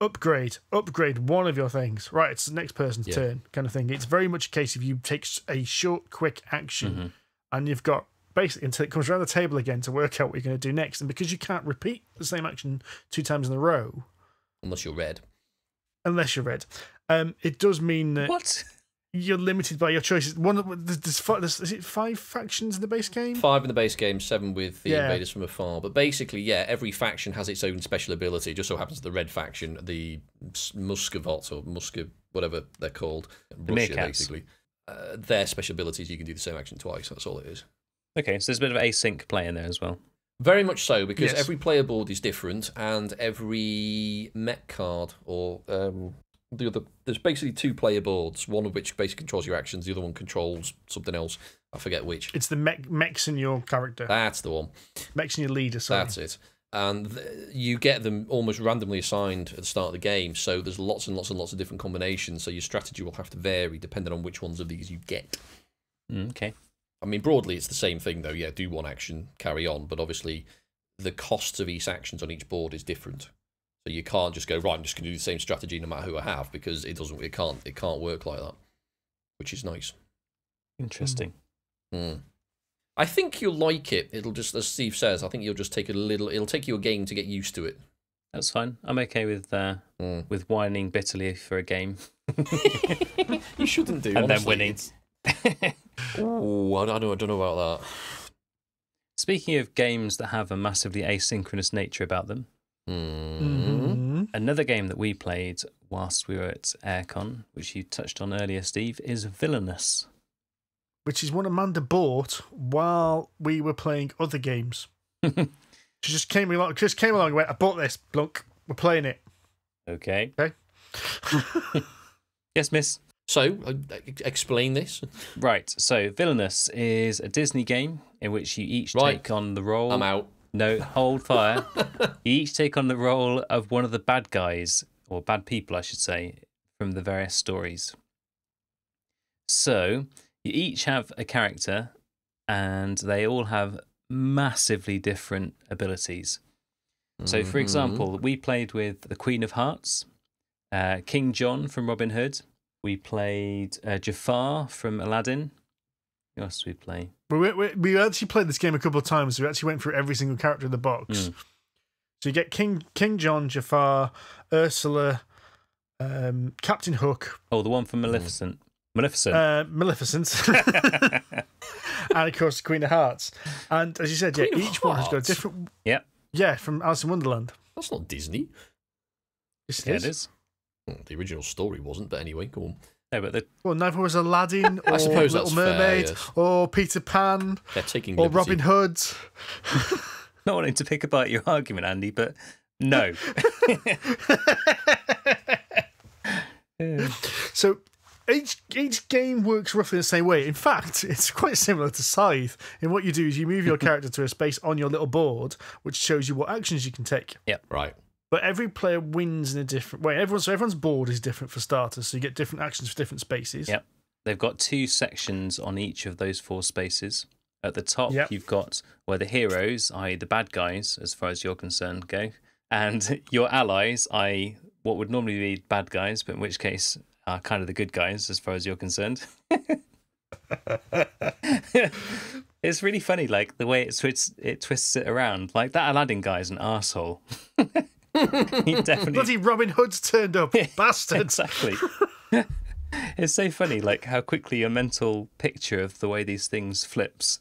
Upgrade 1 of your things. Right, it's the next person's turn, kind of thing. It's very much a case of you take a short, quick action, and you've got basically until it comes around the table again to work out what you're going to do next. And because you can't repeat the same action 2 times in a row, unless you're red, it does mean that what? You're limited by your choices. Is it 5 factions in the base game? 5 in the base game, 7 with the invaders from afar. But basically, every faction has its own special ability. It just so happens the red faction, the Muscovot or whatever they're called, Russia, basically, their special abilities, you can do the same action twice. That's all it is. Okay, so there's a bit of async play in there as well. Very much so, because every player board is different, and every mech card or there's basically 2 player boards, one of which basically controls your actions, the other one controls something else. I forget which. It's the mechs in your character. That's the one. Mechs in your leader, sorry. That's it. And you get them almost randomly assigned at the start of the game, so there's lots and lots and lots of different combinations, so your strategy will have to vary depending on which ones of these you get. Okay. I mean, broadly, it's the same thing, though. Yeah, do one action, carry on. But obviously, the costs of each actions on each board is different. So you can't just go, right, I'm just going to do the same strategy no matter who I have, because it can't work like that, which is nice. Interesting. I think you'll like it. It'll just, as Steve says, I think you'll just take it'll take you a game to get used to it. That's fine. I'm okay with whining bitterly for a game. You shouldn't do, and honestly. then winning. Oh, I don't know about that. Speaking of games that have a massively asynchronous nature about them, another game that we played whilst we were at Airecon, which you touched on earlier, Steve, is Villainous. Which is one Amanda bought while we were playing other games. She just came along and went, I bought this, blunk, we're playing it. Okay. Yes, miss. So, explain this. Right, so Villainous is a Disney game in which you each take on the role... I'm out. No, hold fire. You each take on the role of one of the bad guys, or bad people, I should say, from the various stories. So, you each have a character, and they all have massively different abilities. So, for example, we played with the Queen of Hearts, King John from Robin Hood. We played Jafar from Aladdin. Who else did we play? We actually played this game a couple of times. We actually went through every single character in the box. So you get King John, Jafar, Ursula, Captain Hook. Oh, the one from Maleficent. Maleficent. And of course, the Queen of Hearts. And as you said, each one has got a different. Yeah, from Alice in Wonderland. That's not Disney. Yes, it is. Well, the original story wasn't, but anyway, go on. No, but well, neither was Aladdin or I suppose Little that's Mermaid fair, yes. or Peter Pan They're taking or liberty. Robin Hood. not wanting to pick apart your argument, Andy, but no. So each game works roughly the same way. In fact, it's quite similar to Scythe. And what you do is you move your character to a space on your little board, which shows you what actions you can take. Yep. Right. But every player wins in a different way. Everyone's board is different for starters, so you get different actions for different spaces. Yep. They've got 2 sections on each of those 4 spaces. At the top, you've got where the heroes, i.e. the bad guys, as far as you're concerned, go. And your allies, i.e. what would normally be bad guys, but in which case are kind of the good guys, as far as you're concerned. It's really funny, like, the way it twists it around. Like, that Aladdin guy's an arsehole. He definitely... Bloody Robin Hood's turned up, bastard. Exactly. It's so funny, like, how quickly your mental picture of the way these things flips.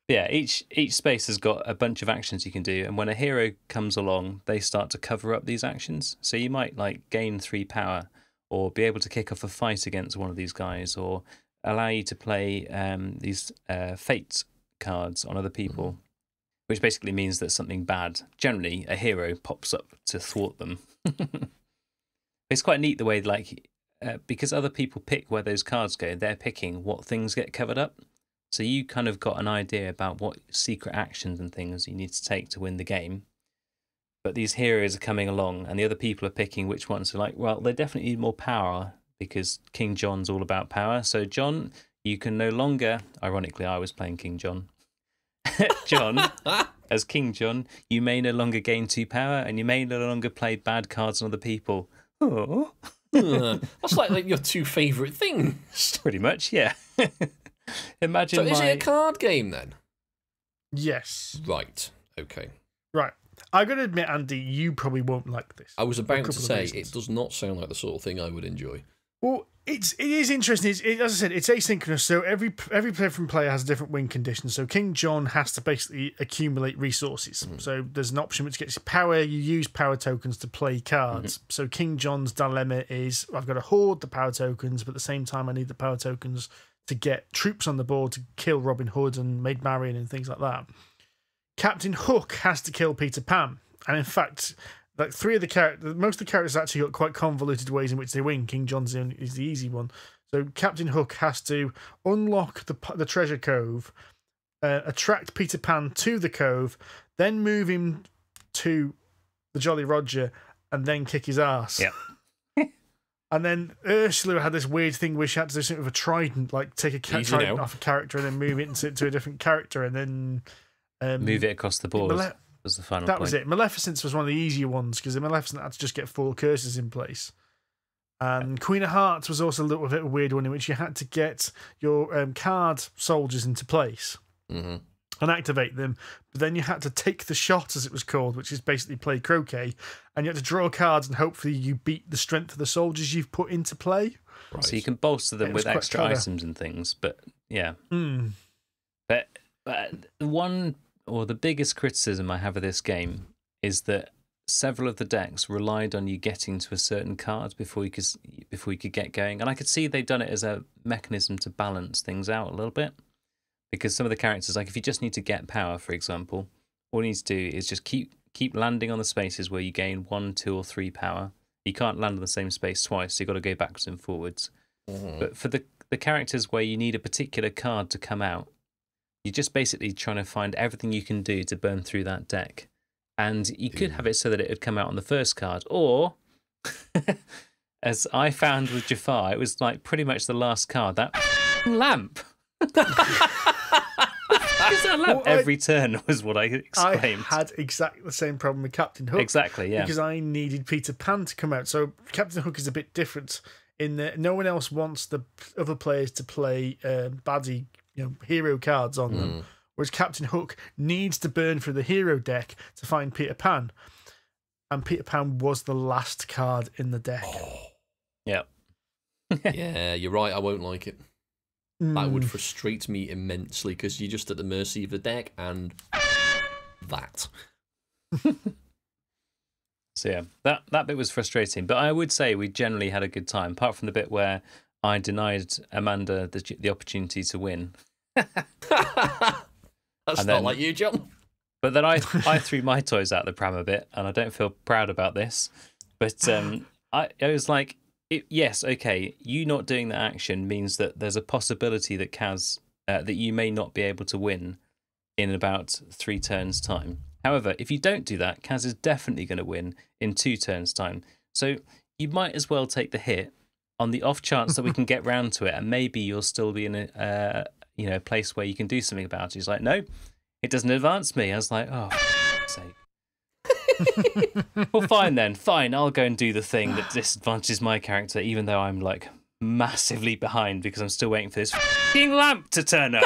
Yeah, each space has got a bunch of actions you can do, and when a hero comes along, they start to cover up these actions. So you might, like, gain 3 power, or be able to kick off a fight against one of these guys, or allow you to play these fate cards on other people, which basically means that something bad, generally a hero, pops up to thwart them. It's quite neat the way, like, because other people pick where those cards go, they're picking what things get covered up. So you kind of got an idea about what secret actions and things you need to take to win the game. But these heroes are coming along, and the other people are picking which ones are like, well, they definitely need more power, because King John's all about power. So, John, you can no longer... Ironically, I was playing King John. John, as King John, you may no longer gain 2 power, and you may no longer play bad cards on other people. Oh... That's like your 2 favourite things. Pretty much, yeah. Imagine. So is it a card game then? Yes. Right. Okay. Right. I'm going to admit, Andy, you probably won't like this. I was about to say, it does not sound like the sort of thing I would enjoy. Well, it is interesting. As I said, it's asynchronous, so every different player has a different win condition. So King John has to basically accumulate resources. So there's an option which gets power. You use power tokens to play cards. So King John's dilemma is, I've got to hoard the power tokens, but at the same time I need the power tokens to get troops on the board to kill Robin Hood and Maid Marian and things like that. Captain Hook has to kill Peter Pan. And in fact... Like 3 of the characters, most of the characters actually got quite convoluted ways in which they win. King John's is the easy one. So Captain Hook has to unlock the treasure cove, attract Peter Pan to the cove, then move him to the Jolly Roger, and then kick his ass. Yeah. And then Ursula had this weird thing where she had to do something with a trident, like take a trident off a character and then move it into a different character, and then move it across the board. Was the final that point. was it. Maleficence was one of the easier ones because Maleficent had to just get 4 curses in place. And Queen of Hearts was also a little bit of a weird one in which you had to get your card soldiers into place and activate them. But then you had to take the shot, as it was called, which is basically play croquet. And you had to draw cards and hopefully you beat the strength of the soldiers you've put into play. Right. So you can bolster them with extra items and things. But yeah. But the biggest criticism I have of this game is that several of the decks relied on you getting to a certain card before you could get going. And I could see they've done it as a mechanism to balance things out a little bit. Because some of the characters, like if you just need to get power, for example, all you need to do is just keep landing on the spaces where you gain 1, 2, or 3 power. You can't land on the same space twice, so you've got to go backwards and forwards. But for the characters where you need a particular card to come out, you're just basically trying to find everything you can do to burn through that deck. And you could have it so that it would come out on the first card. Or, as I found with Jafar, it was like pretty much the last card. That lamp! That lamp every turn was what I exclaimed. I had exactly the same problem with Captain Hook. Exactly, yeah. Because I needed Peter Pan to come out. So Captain Hook is a bit different in that no one else wants the other players to play baddie, hero cards on them, whereas Captain Hook needs to burn through the hero deck to find Peter Pan, and Peter Pan was the last card in the deck. Yeah. Yeah, you're right, I won't like it. That would frustrate me immensely because you're just at the mercy of the deck and that. So yeah, that bit was frustrating, but I would say we generally had a good time, apart from the bit where I denied Amanda the opportunity to win. That's not like you, John. But then I threw my toys out the pram a bit, and I don't feel proud about this. But I was like, yes, okay, you not doing that action means that there's a possibility that Kaz, that you may not be able to win in about 3 turns' time. However, if you don't do that, Kaz is definitely going to win in 2 turns' time. So you might as well take the hit on the off chance that we can get round to it, and maybe you'll still be in a place where you can do something about it. He's like, no, it doesn't advance me. I was like, oh, for sake. Well, fine then. Fine, I'll go and do the thing that disadvantages my character, even though I'm like massively behind because I'm still waiting for this f***ing lamp to turn up.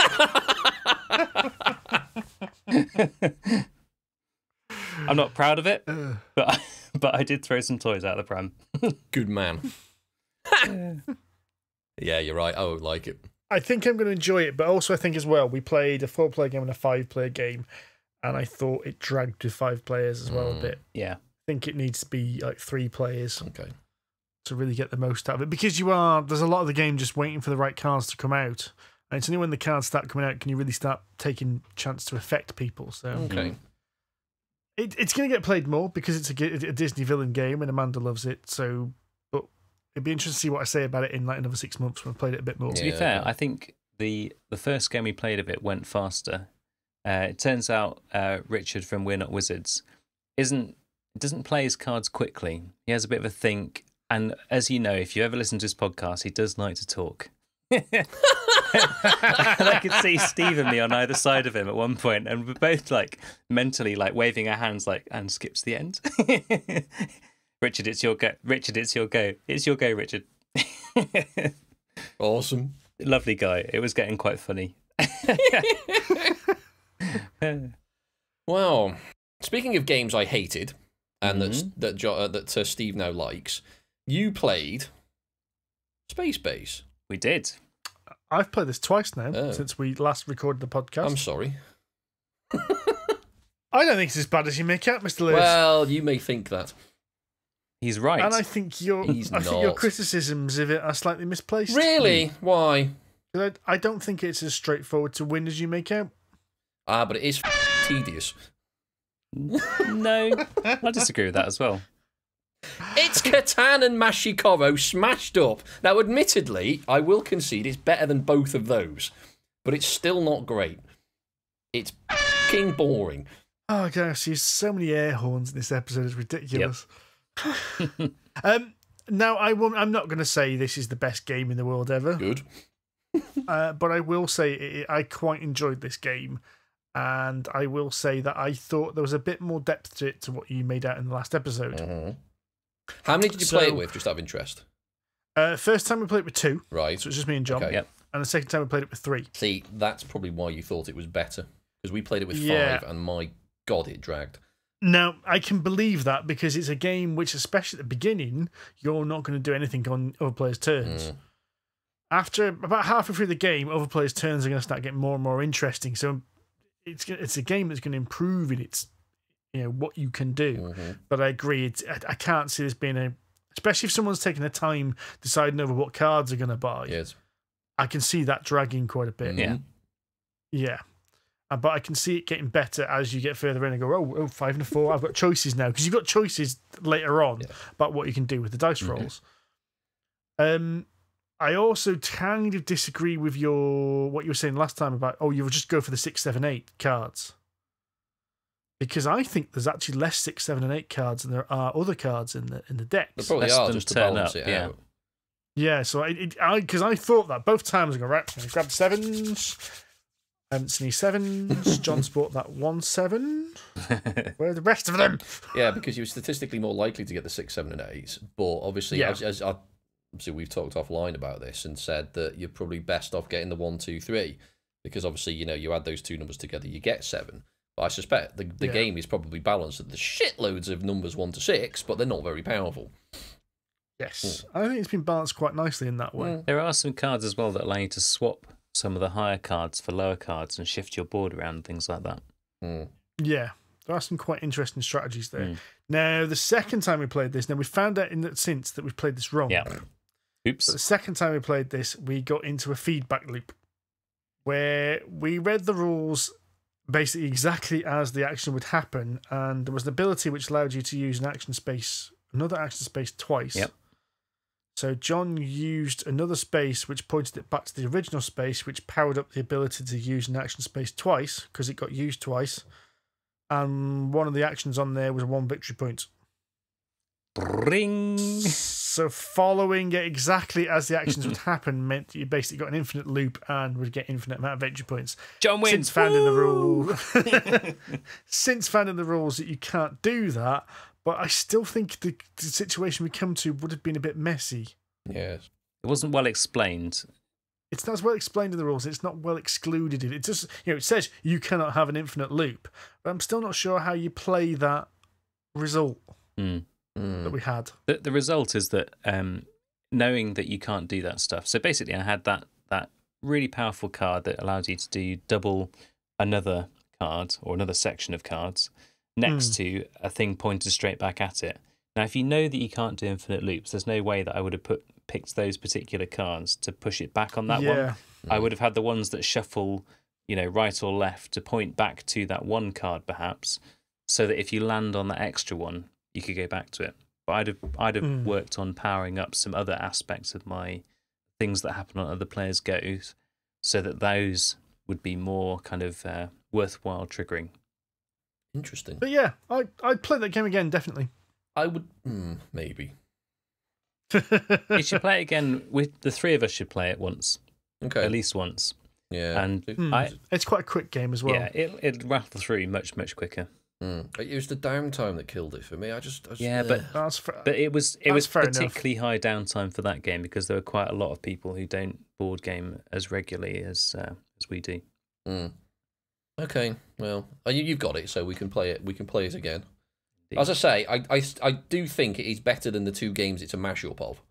I'm not proud of it, but I did throw some toys out of the pram. Good man. Yeah, you're right. I would like it. I think I'm going to enjoy it, but also I think as well, we played a 4-player game and a 5-player game, and I thought it dragged to 5 players as well a bit. Yeah. I think it needs to be like 3 players. Okay. To really get the most out of it. Because there's a lot of the game just waiting for the right cards to come out. And it's only when the cards start coming out can you really start taking chance to affect people. So Okay. It's going to get played more because it's a Disney villain game and Amanda loves it. So, but it'd be interesting to see what I say about it in like another 6 months when I've played it a bit more. To be fair, I think the first game we played of it went faster. It turns out Richard from We're Not Wizards doesn't play his cards quickly. He has a bit of a think, and as you know, if you ever listen to his podcast, he does like to talk. And I could see Steve and me on either side of him at one point, and we're both like mentally like waving our hands like, and skips the end. Richard, it's your go. Richard, it's your go. It's your go, Richard. Awesome. Lovely guy. It was getting quite funny. Well, speaking of games I hated, and that Steve now likes, you played Space Base. We did. I've played this twice now since we last recorded the podcast. I'm sorry. I don't think it's as bad as you make out, Mr. Lewis. Well, you may think that. He's right. And I think your criticisms of it are slightly misplaced. Really? Why? I don't think it's as straightforward to win as you make out. But it is tedious. No, I disagree with that as well. It's Catan and Mashikoro smashed up. Now, admittedly, I will concede it's better than both of those, but it's still not great. It's f***ing boring. Oh gosh, there's so many air horns in this episode. It's ridiculous. Yep. Now, I'm not going to say this is the best game in the world ever. Good. But I will say I quite enjoyed this game. And I will say that I thought there was a bit more depth to it to what you made out in the last episode. Mm-hmm. How many did you play it with, just out of interest? First time we played it with 2. Right. So it's just me and John. Okay. Yep. And the second time we played it with 3. See, that's probably why you thought it was better. Because we played it with 5, and my God, it dragged. Now, I can believe that because it's a game which, especially at the beginning, you're not going to do anything on other players' turns. After about halfway through the game, other players' turns are going to start getting more and more interesting. So it's a game that's going to improve in its, what you can do. But I agree, I can't see this being especially if someone's taking the time deciding over what cards are going to buy. Yes. I can see that dragging quite a bit. Yeah. But I can see it getting better as you get further in and go, oh, 5 and a 4, I've got choices now. Because you've got choices later on about what you can do with the dice rolls. I also kind of disagree with what you were saying last time about, you'll just go for the 6, 7, 8 cards. Because I think there's actually less 6, 7, and 8 cards than there are other cards in the decks. There probably are, just to balance it out. Yeah, so because I thought that both times I go, right, I'm going to grab the 7s. I haven't seen any 7s. John's bought that 1 7. Where are the rest of them? Yeah, because you're statistically more likely to get the 6, 7, and 8s. But obviously, obviously we've talked offline about this and said that you're probably best off getting the 1, 2, 3. Because obviously, you add those 2 numbers together, you get 7. But I suspect the game is probably balanced at the shitloads of numbers 1 to 6, but they're not very powerful. Yes. I think it's been balanced quite nicely in that way. There are some cards as well that allow you to swap some of the higher cards for lower cards and shift your board around and things like that. Yeah, there are some quite interesting strategies there. Now, the second time we played this, we found out since that we've played this wrong. Yeah. Oops. But the second time we played this, we got into a feedback loop where we read the rules basically exactly as the action would happen, and there was an ability which allowed you to use another action space twice. Yep. So Jon used another space which pointed it back to the original space, which powered up the ability to use an action space twice because it got used twice. And one of the actions on there was 1 victory point. Ring. So following it exactly as the actions would happen meant that you basically got an infinite loop and would get infinite amount of victory points. Jon wins. Since found in the rules that you can't do that, but I still think the situation we come to would have been a bit messy. Yes. It wasn't well explained. It's not as well explained in the rules. It's not well excluded. It just, it says you cannot have an infinite loop, but I'm still not sure how you play that result that we had. The result is that knowing that you can't do that stuff. So basically, I had that really powerful card that allows you to do double another card or another section of cards next to a thing pointed straight back at it. Now, if you know that you can't do infinite loops, there's no way that I would have picked those particular cards to push it back on that one. I would have had the ones that shuffle, right or left to point back to that one card, perhaps, so that if you land on that extra one, you could go back to it. But I'd have worked on powering up some other aspects of my things that happen on other players' goes, so that those would be more kind of worthwhile triggering. Interesting. But yeah, I'd play that game again, definitely. I would maybe. You should play it again. The three of us should play it once. Okay. At least once. Yeah. And it's quite a quick game as well. Yeah, it'll rattle through much quicker. It was the downtime that killed it for me. I just but it was particularly high downtime for that game because there were quite a lot of people who don't board game as regularly as we do. Okay, well, you've got it, so we can play it. We can play it again. Indeed. As I say, I do think it is better than the two games it's a mashup of,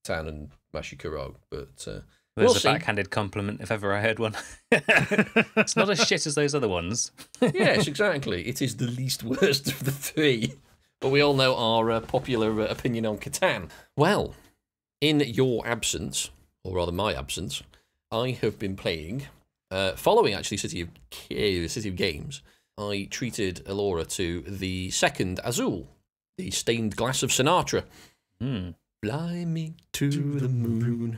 Tan and Mashikuro, but. There's a backhanded compliment if ever I heard one. It's not as shit as those other ones. Yes, exactly. It is the least worst of the three. But we all know our popular opinion on Catan. Well, in your absence, or rather my absence, I have been playing, following actually City of Games, I treated Elora to the second Azuil, the Stained Glass of Sinatra. Fly me to the moon.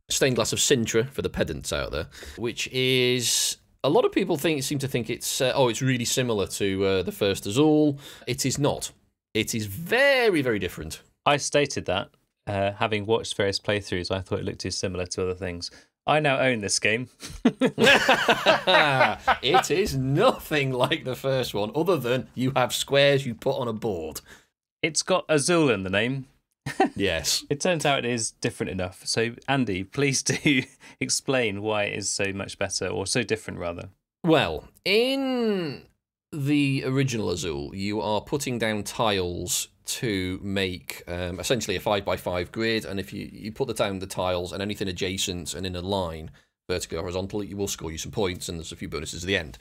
Stained Glass of Sintra for the pedants out there, which is a lot of people seem to think it's it's really similar to the first Azuil. It is not. It is very, very different. I stated that having watched various playthroughs, I thought it looked too similar to other things. I now own this game. It is nothing like the first one, other than you have squares you put on a board. It's got Azuil in the name. Yes. It turns out it is different enough. So, Andy, please do explain why it is so much better, or so different, rather. Well, in the original Azuil, you are putting down tiles to make essentially a 5x5 grid, and if you put down the tiles and anything adjacent and in a line, vertically or horizontally, you will score you some points, and there's a few bonuses at the end.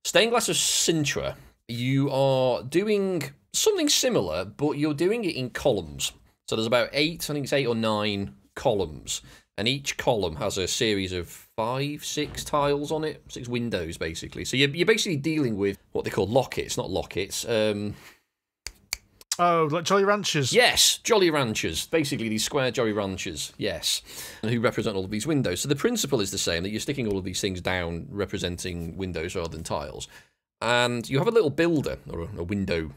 Stained Glass of Sintra, you are doing something similar, but you're doing it in columns. So there's about 8 or 9 columns, and each column has a series of 5, 6 tiles on it, 6 windows, basically. So you're basically dealing with what they call lockets, not lockets. Oh, like Jolly Ranchers? Yes, Jolly Ranchers. Basically, these square Jolly Ranchers, yes, and who represent all of these windows. So the principle is the same, that you're sticking all of these things down representing windows rather than tiles. And you have a little builder, or a window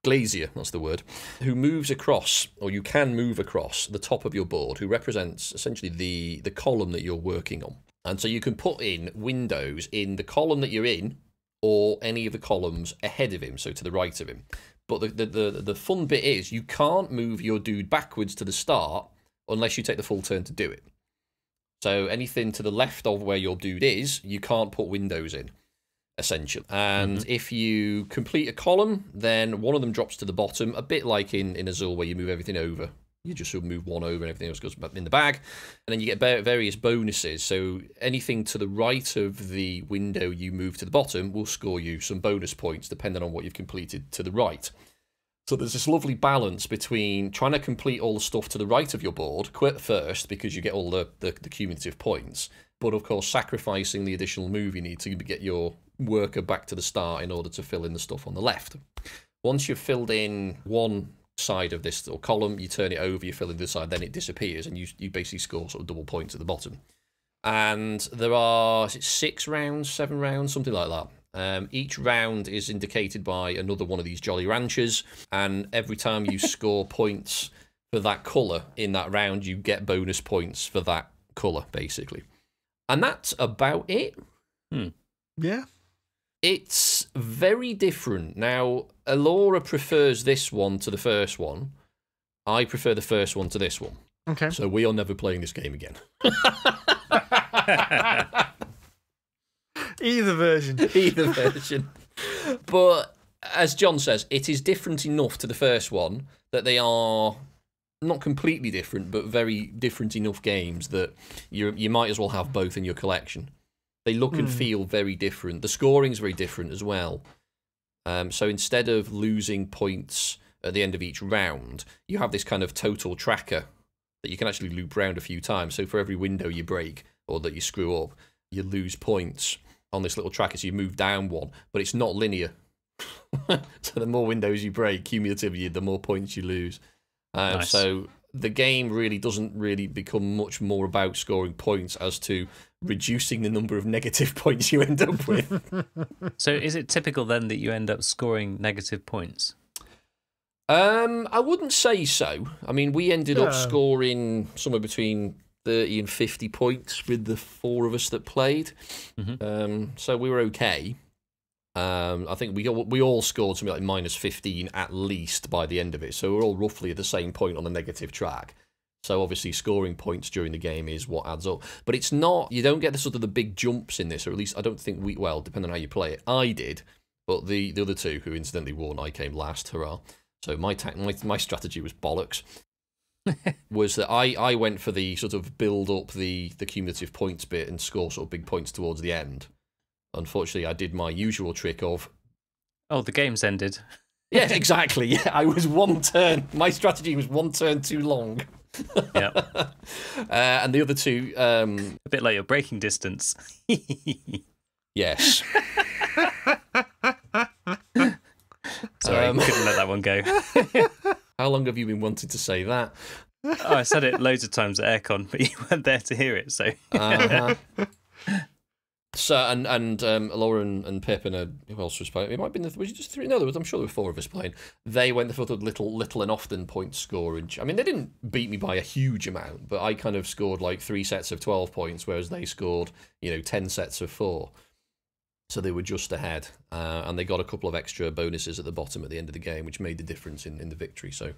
glazier, that's the word, who moves across, or you can move across the top of your board, who represents essentially the column that you're working on. And so you can put in windows in the column that you're in, or any of the columns ahead of him, so to the right of him. But the fun bit is you can't move your dude backwards to the start unless you take the full turn to do it. So anything to the left of where your dude is, you can't put windows in, essentially. And if you complete a column, then one of them drops to the bottom, a bit like in Azuil where you move everything over. You just sort of move one over and everything else goes in the bag. And then you get various bonuses. So anything to the right of the window you move to the bottom will score you some bonus points depending on what you've completed to the right. So there's this lovely balance between trying to complete all the stuff to the right of your board, quit first because you get all the cumulative points, but of course sacrificing the additional move you need to get your worker back to the start in order to fill in the stuff on the left. Once you've filled in one side of this little column, you turn it over, you fill in the other side, then it disappears, and you basically score sort of double points at the bottom. And there are, is it 6 rounds, 7 rounds, something like that. Each round is indicated by another one of these Jolly Ranchers, and every time you score points for that colour in that round, you get bonus points for that colour, basically. And that's about it. Yeah. It's very different. Now, Alora prefers this one to the first one. I prefer the first one to this one. Okay. So we are never playing this game again. Either version. Either version. But as Jon says, it is different enough to the first one that they are not completely different, but very different enough games that you might as well have both in your collection. They look and feel very different. The scoring's very different as well. So instead of losing points at the end of each round, you have this kind of total tracker that you can actually loop round a few times. So for every window you break or that you screw up, you lose points on this little tracker, so you move down one, but it's not linear. So the more windows you break, cumulatively, the more points you lose. Nice. So the game really doesn't really become much more about scoring points as to reducing the number of negative points you end up with. So is it typical then that you end up scoring negative points? I wouldn't say so. I mean, we ended up scoring somewhere between 30 and 50 points with the 4 of us that played. So we were okay. I think we all scored something like minus 15 at least by the end of it. So we're all roughly at the same point on the negative track. So obviously scoring points during the game is what adds up. But it's not, you don't get the sort of the big jumps in this, or at least I don't think well, depending on how you play it. I did, but the other two who incidentally won, I came last, hurrah. So my strategy was bollocks. Was that I went for the sort of build up the cumulative points bit and score sort of big points towards the end. Unfortunately, I did my usual trick of... Oh, the game's ended. Yeah, exactly. Yeah, I was one turn. My strategy was one turn too long. Yeah. And the other two... A bit like your braking distance. Yes. Sorry, couldn't let that one go. How long have you been wanting to say that? Oh, I said it loads of times at Airecon, but you weren't there to hear it, so... So and Laura and Pip and who else was playing? It might have been was it just 3? No, I'm sure there were 4 of us playing. They went for the little and often point scorage. I mean, they didn't beat me by a huge amount, but I kind of scored like 3 sets of 12 points, whereas they scored 10 sets of 4. So they were just ahead, and they got a couple of extra bonuses at the bottom at the end of the game, which made the difference in the victory. So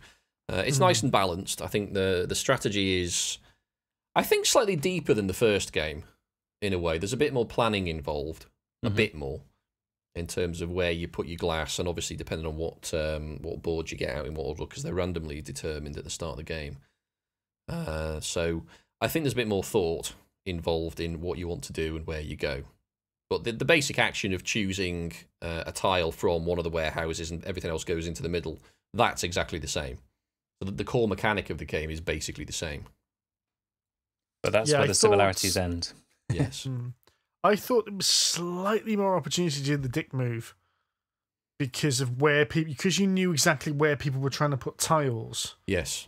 it's nice and balanced. I think the strategy is, I think, slightly deeper than the first game. In a way, there's a bit more planning involved, a bit more, in terms of where you put your glass, and obviously depending on what board you get out in what order, because they're randomly determined at the start of the game. So I think there's a bit more thought involved in what you want to do and where you go. But the basic action of choosing a tile from one of the warehouses and everything else goes into the middle, that's exactly the same. So the core mechanic of the game is basically the same. But that's where the similarities end. Yes. I thought there was slightly more opportunity to do the dick move because of because you knew exactly where people were trying to put tiles. Yes.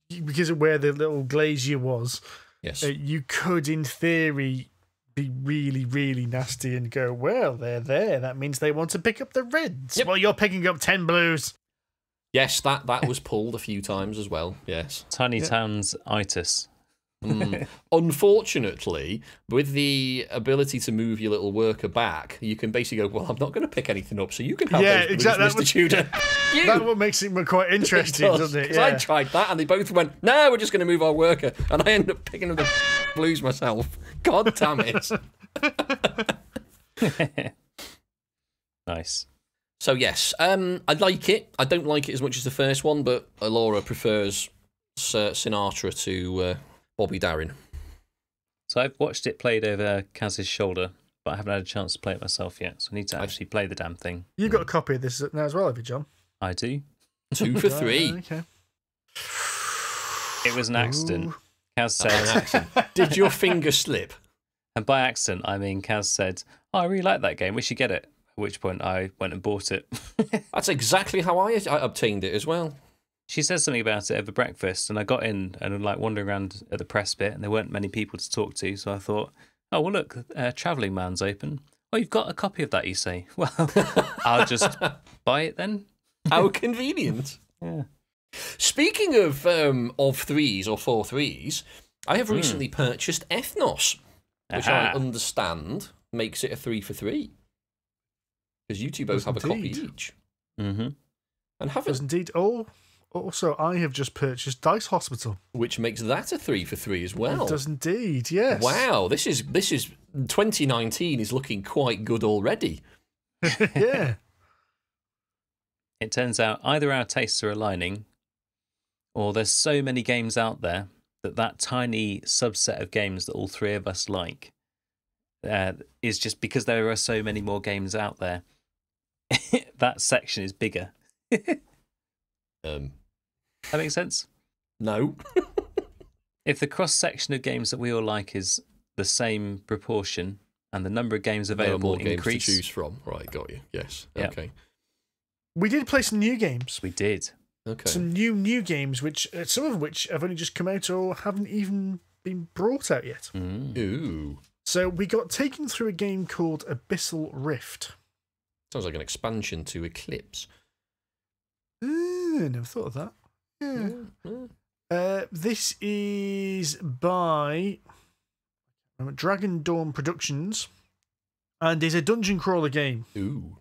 Because of where the little glazier was. Yes. You could, in theory, be really, really nasty and go, well, they're there. That means they want to pick up the reds. Yep. Well, you're picking up 10 blues. Yes, that was pulled a few times as well. Yes. Tiny Town's itis. Unfortunately, with the ability to move your little worker back, you can basically go, well, I'm not going to pick anything up, so you can have those exactly. Mr. Tudor. That's what makes it quite interesting, doesn't it? Because I tried that, and they both went, no, we're just going to move our worker, and I ended up picking up the blues myself. God damn it. Nice. So, yes, I like it. I don't like it as much as the first one, but Laura prefers Sinatra to... Bobby Darin. So I've watched it played over Kaz's shoulder, but I haven't had a chance to play it myself yet, so I need to actually play the damn thing. You've got a copy of this now as well, have you, Jon? I do. 2 for 3. Okay. It was an accident. Ooh. Kaz said, Did your finger slip? and by accident, I mean Kaz said, "Oh, I really like that game. We should get it." At which point, I went and bought it. That's exactly how I obtained it as well. She said something about it over breakfast, and I got in and I'm like wandering around at the press bit, and there weren't many people to talk to, so I thought, "Oh well, look, Travelling Man's open. Oh, you've got a copy of that, you say? Well, I'll just buy it then." How convenient. Yeah. Speaking of 3s or 4 3s, I have recently purchased Ethnos, which I understand makes it a 3 for 3. Because you two both have a copy each. Mm-hmm. And have Does indeed. Oh, also, I have just purchased Dice Hospital, which makes that a 3 for 3 as well. It does indeed, yes. Wow, this is 2019 is looking quite good already. Yeah. It turns out either our tastes are aligning, or there's so many games out there that tiny subset of games that all three of us like is just because there are so many more games out there. That section is bigger. That makes sense? No. If the cross section of games that we all like is the same proportion and the number of games available there are more increase, games to choose from. Right, got you. Yes. Yep. Okay. We did play some new games. we did. Okay. Some new games, which some of which have only just come out or haven't even been brought out yet. Ooh. So we got taken through a game called Abyssal Rift. Sounds like an expansion to Eclipse. Never thought of that. Yeah. This is by Dragon Dawn Productions and is a dungeon crawler game. Ooh.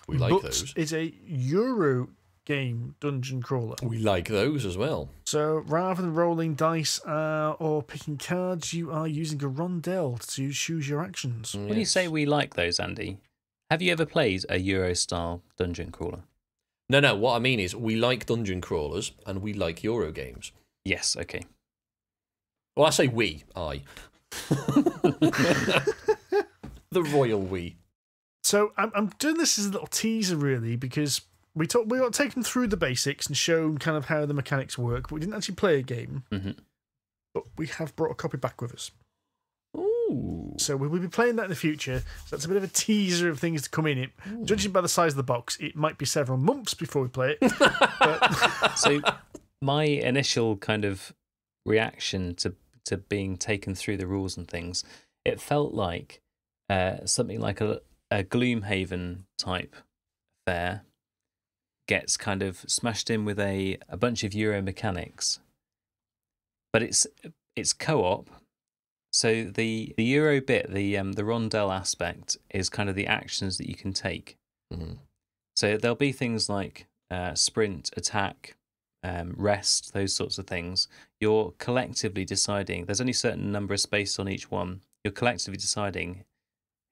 We like but those. It's a Euro game dungeon crawler. We like those as well. So rather than rolling dice or picking cards, you are using a rondelle to choose your actions. When you say we like those, Andy, have you ever played a Euro-style dungeon crawler? No, what I mean is we like dungeon crawlers and we like Euro games. Yes, okay. Well, I say we, I. The royal we. So I'm doing this as a little teaser, really, because we got taken through the basics and shown kind of how the mechanics work, but we didn't actually play a game. Mm-hmm. But we have brought a copy back with us. Ooh. So we will be playing that in the future. So that's a bit of a teaser of things to come in it. Judging by the size of the box, it might be several months before we play it. So my initial kind of reaction to being taken through the rules and things, it felt like something like a Gloomhaven type affair gets kind of smashed in with a bunch of Euro mechanics, but it's co-op. So the Euro bit, the rondelle aspect, is kind of the actions that you can take. Mm-hmm. So there'll be things like sprint, attack, rest, those sorts of things. You're collectively deciding. There's only a certain number of space on each one. You're collectively deciding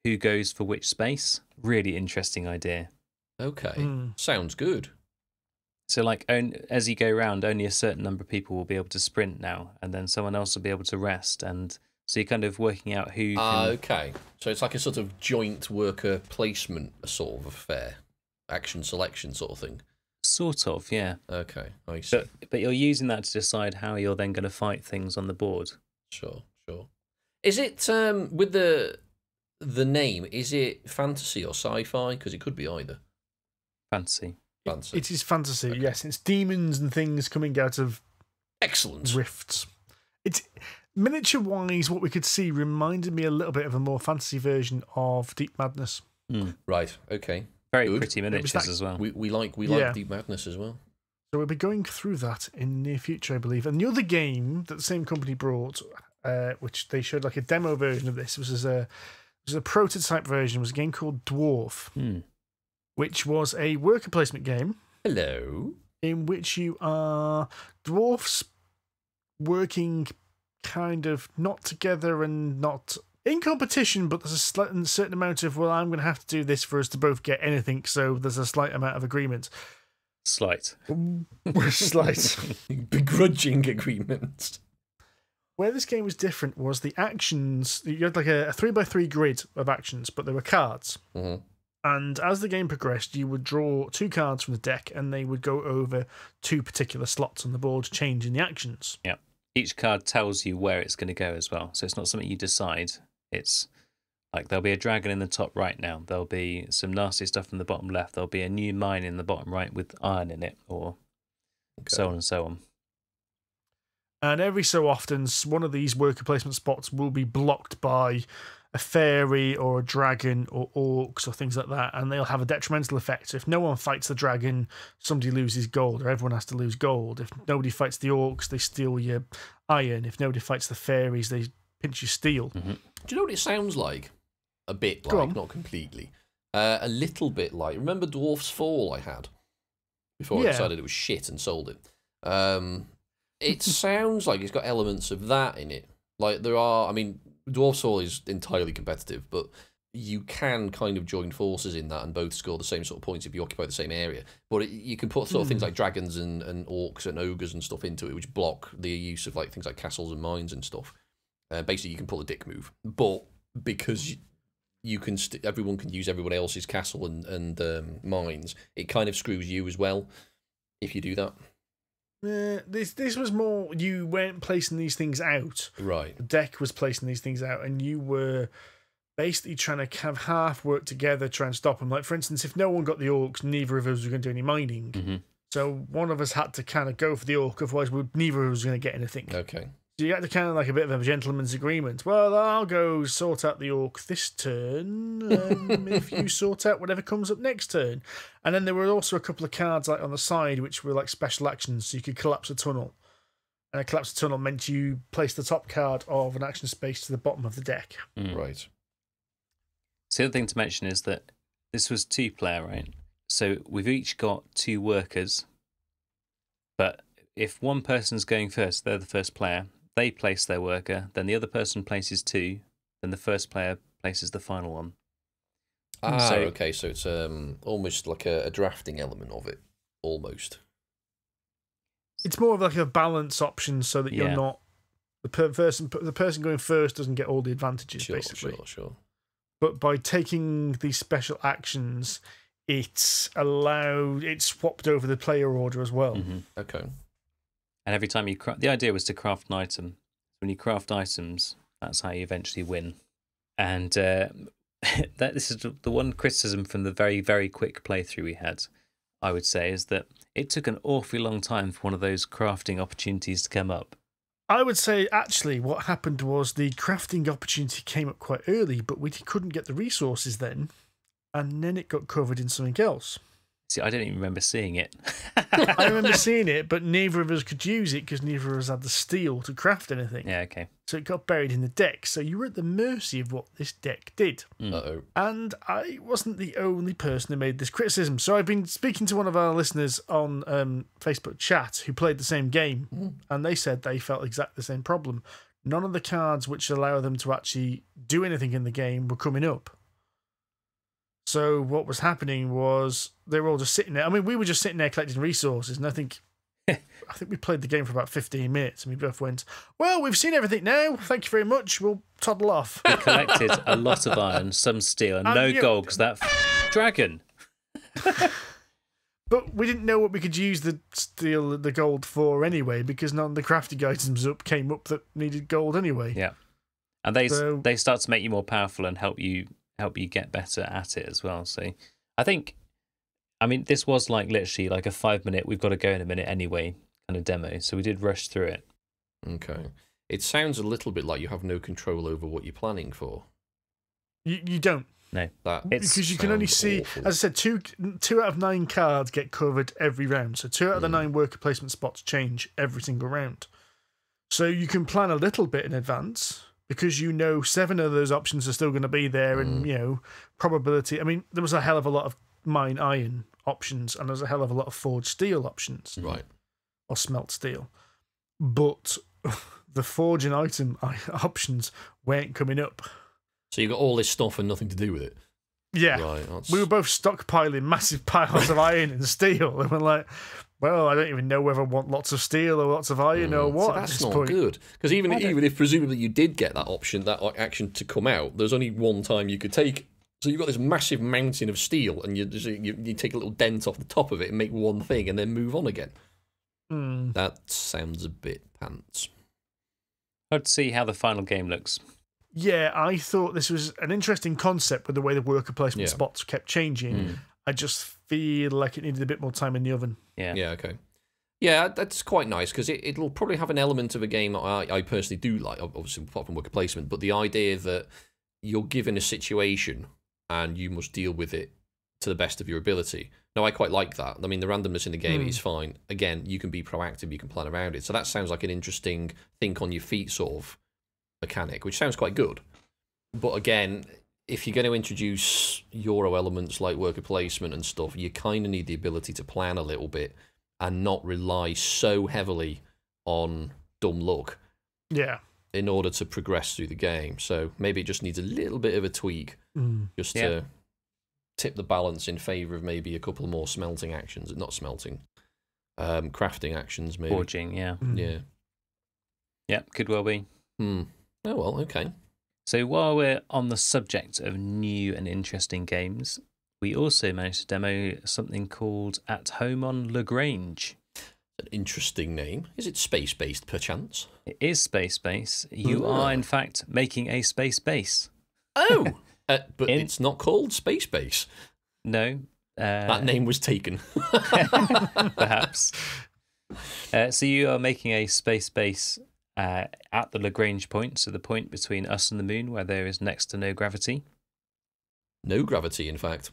who goes for which space. Really interesting idea. Okay. Sounds good. So, like, as you go around, only a certain number of people will be able to sprint now, and then someone else will be able to rest. And so you're kind of working out who can... Okay. So it's like a sort of joint worker placement sort of affair. Action selection sort of thing. Sort of, yeah. Okay, I see. But you're using that to decide how you're then going to fight things on the board. Sure. Is it, with the name, is it fantasy or sci-fi? Because it could be either. Fantasy. It is fantasy, okay. Yes. It's demons and things coming out of excellent rifts. It's miniature-wise, what we could see reminded me a little bit of a more fantasy version of Deep Madness. Right, okay. Very good. Pretty miniatures as well. We like Deep Madness as well. So we'll be going through that in the near future, I believe. And the other game that the same company brought, which they showed like a demo version of this, was a prototype version, was a game called Dwarf, which was a worker placement game. Hello. In which you are dwarfs working kind of not together and not in competition, but there's a certain amount of, well, I'm going to have to do this for us to both get anything, so there's a slight amount of agreement. Slight. Begrudging agreement. Where this game was different was the actions. You had like a 3x3 grid of actions, but there were cards. Mm-hmm. And as the game progressed, you would draw 2 cards from the deck, and they would go over 2 particular slots on the board, changing the actions. Yeah. Each card tells you where it's going to go as well. So it's not something you decide. It's like there'll be a dragon in the top right now. There'll be some nasty stuff in the bottom left. There'll be a new mine in the bottom right with iron in it, or so on and so on. And every so often, one of these worker placement spots will be blocked by a fairy or a dragon or orcs or things like that, and they'll have a detrimental effect. So if no one fights the dragon, somebody loses gold, or everyone has to lose gold. If nobody fights the orcs, they steal your iron. If nobody fights the fairies, they pinch your steel. Do you know what it sounds like? A bit like, not completely. A little bit like, remember Dwarf's Fall I had? Before I decided it was shit and sold it. It sounds like it's got elements of that in it. Like there are, I mean, Dwarf's Fall is entirely competitive, but you can kind of join forces in that and both score the same sort of points if you occupy the same area. But you can put sort of things like dragons and orcs and ogres and stuff into it, which block the use of like things like castles and mines and stuff. Basically, you can pull a dick move, but because you can, everyone can use everyone else's castle and mines, it kind of screws you as well if you do that. This was more, you weren't placing these things out. Right. The deck was placing these things out, and you were basically trying to have half work together, try and stop them. Like, for instance, if no one got the orcs, neither of us were going to do any mining. So one of us had to kind of go for the orc, otherwise neither of us was going to get anything. Okay. So you had to kind of like a bit of a gentleman's agreement. Well, I'll go sort out the orc this turn, if you sort out whatever comes up next turn. And then there were also a couple of cards like on the side which were like special actions, so you could collapse a tunnel. And a collapse tunnel meant you place the top card of an action space to the bottom of the deck. Right. So the other thing to mention is that this was 2-player, right? So we've each got 2 workers, but if one person's going first, they're the first player, they place their worker, then the other person places 2, then the first player places the final one. Okay, so it's almost like a drafting element of it, almost. It's more of like a balance option so that you're not... The person going first doesn't get all the advantages, basically. Sure. But by taking these special actions, it's swapped over the player order as well. Okay. And every time you the idea was to craft an item. When you craft items, that's how you eventually win. And this is the one criticism from the very, very quick playthrough we had, I would say, is that it took an awfully long time for one of those crafting opportunities to come up. I would say, actually, what happened was the crafting opportunity came up quite early, but we couldn't get the resources then, and then it got covered in something else. See, I don't even remember seeing it. I remember seeing it, but neither of us could use it because neither of us had the steel to craft anything. Yeah, okay. So it got buried in the deck. So you were at the mercy of what this deck did. Uh-oh. And I wasn't the only person who made this criticism. So I've been speaking to one of our listeners on Facebook chat who played the same game, and they said they felt exactly the same problem. None of the cards which allow them to actually do anything in the game were coming up. So what was happening was they were all just sitting there. I mean, we were just sitting there collecting resources, and I think we played the game for about 15 minutes, and we both went, well, we've seen everything now. Thank you very much. We'll toddle off. We collected a lot of iron, some steel, and no gold, because that dragon. But we didn't know what we could use the steel, the gold for anyway, because none of the crafting items came up that needed gold anyway. Yeah. And they start to make you more powerful and help you get better at it as well. So I mean, this was like literally like a 5-minute, we've got to go in a minute anyway kind of demo. So we did rush through it. Okay. It sounds a little bit like you have no control over what you're planning for. You don't. No. Because you can only see, as I said, two out of 9 cards get covered every round. So 2 out of the 9 worker placement spots change every single round. So you can plan a little bit in advance, because you know 7 of those options are still going to be there, and probability. I mean, there was a hell of a lot of mine iron options, and there's a hell of a lot of forged steel options, right, or smelt steel. But the forging item options weren't coming up. So you got all this stuff and nothing to do with it. Yeah, right, we were both stockpiling massive piles of iron and steel, and we're like, well, I don't even know whether I want lots of steel or lots of iron or what. So that's at this not point. good, because even if presumably you did get that option, that action to come out, there's only one time you could take So you've got this massive mountain of steel, and you take a little dent off the top of it and make one thing, and then move on again. That sounds a bit pants. I'd see how the final game looks. Yeah, I thought this was an interesting concept with the way the worker placement spots kept changing. I just feel like it needed a bit more time in the oven. Yeah. Yeah, okay. Yeah, that's quite nice, because it'll probably have an element of a game that I personally do like, obviously, apart from worker placement, but the idea that you're given a situation and you must deal with it to the best of your ability. Now, I quite like that. I mean, the randomness in the game is fine. Again, you can be proactive, you can plan around it. So that sounds like an interesting think on your feet sort of mechanic, which sounds quite good. But again, if you're going to introduce Euro elements like worker placement and stuff, you kind of need the ability to plan a little bit and not rely so heavily on dumb luck. Yeah. In order to progress through the game. So maybe it just needs a little bit of a tweak just to tip the balance in favour of maybe a couple more smelting actions. Not smelting. Crafting actions, maybe. Forging, yeah. Yeah. Yeah, could well be. Oh, well, okay. So while we're on the subject of new and interesting games, we also managed to demo something called At Home on Legrange. An interesting name. Is it space-based, perchance? It is space-based. You are, in fact, making a space base. Oh! But it's not called Space Base. No. That name was taken. Perhaps. So you are making a space base at the Legrange point, so the point between us and the moon where there is next to no gravity. No gravity, in fact.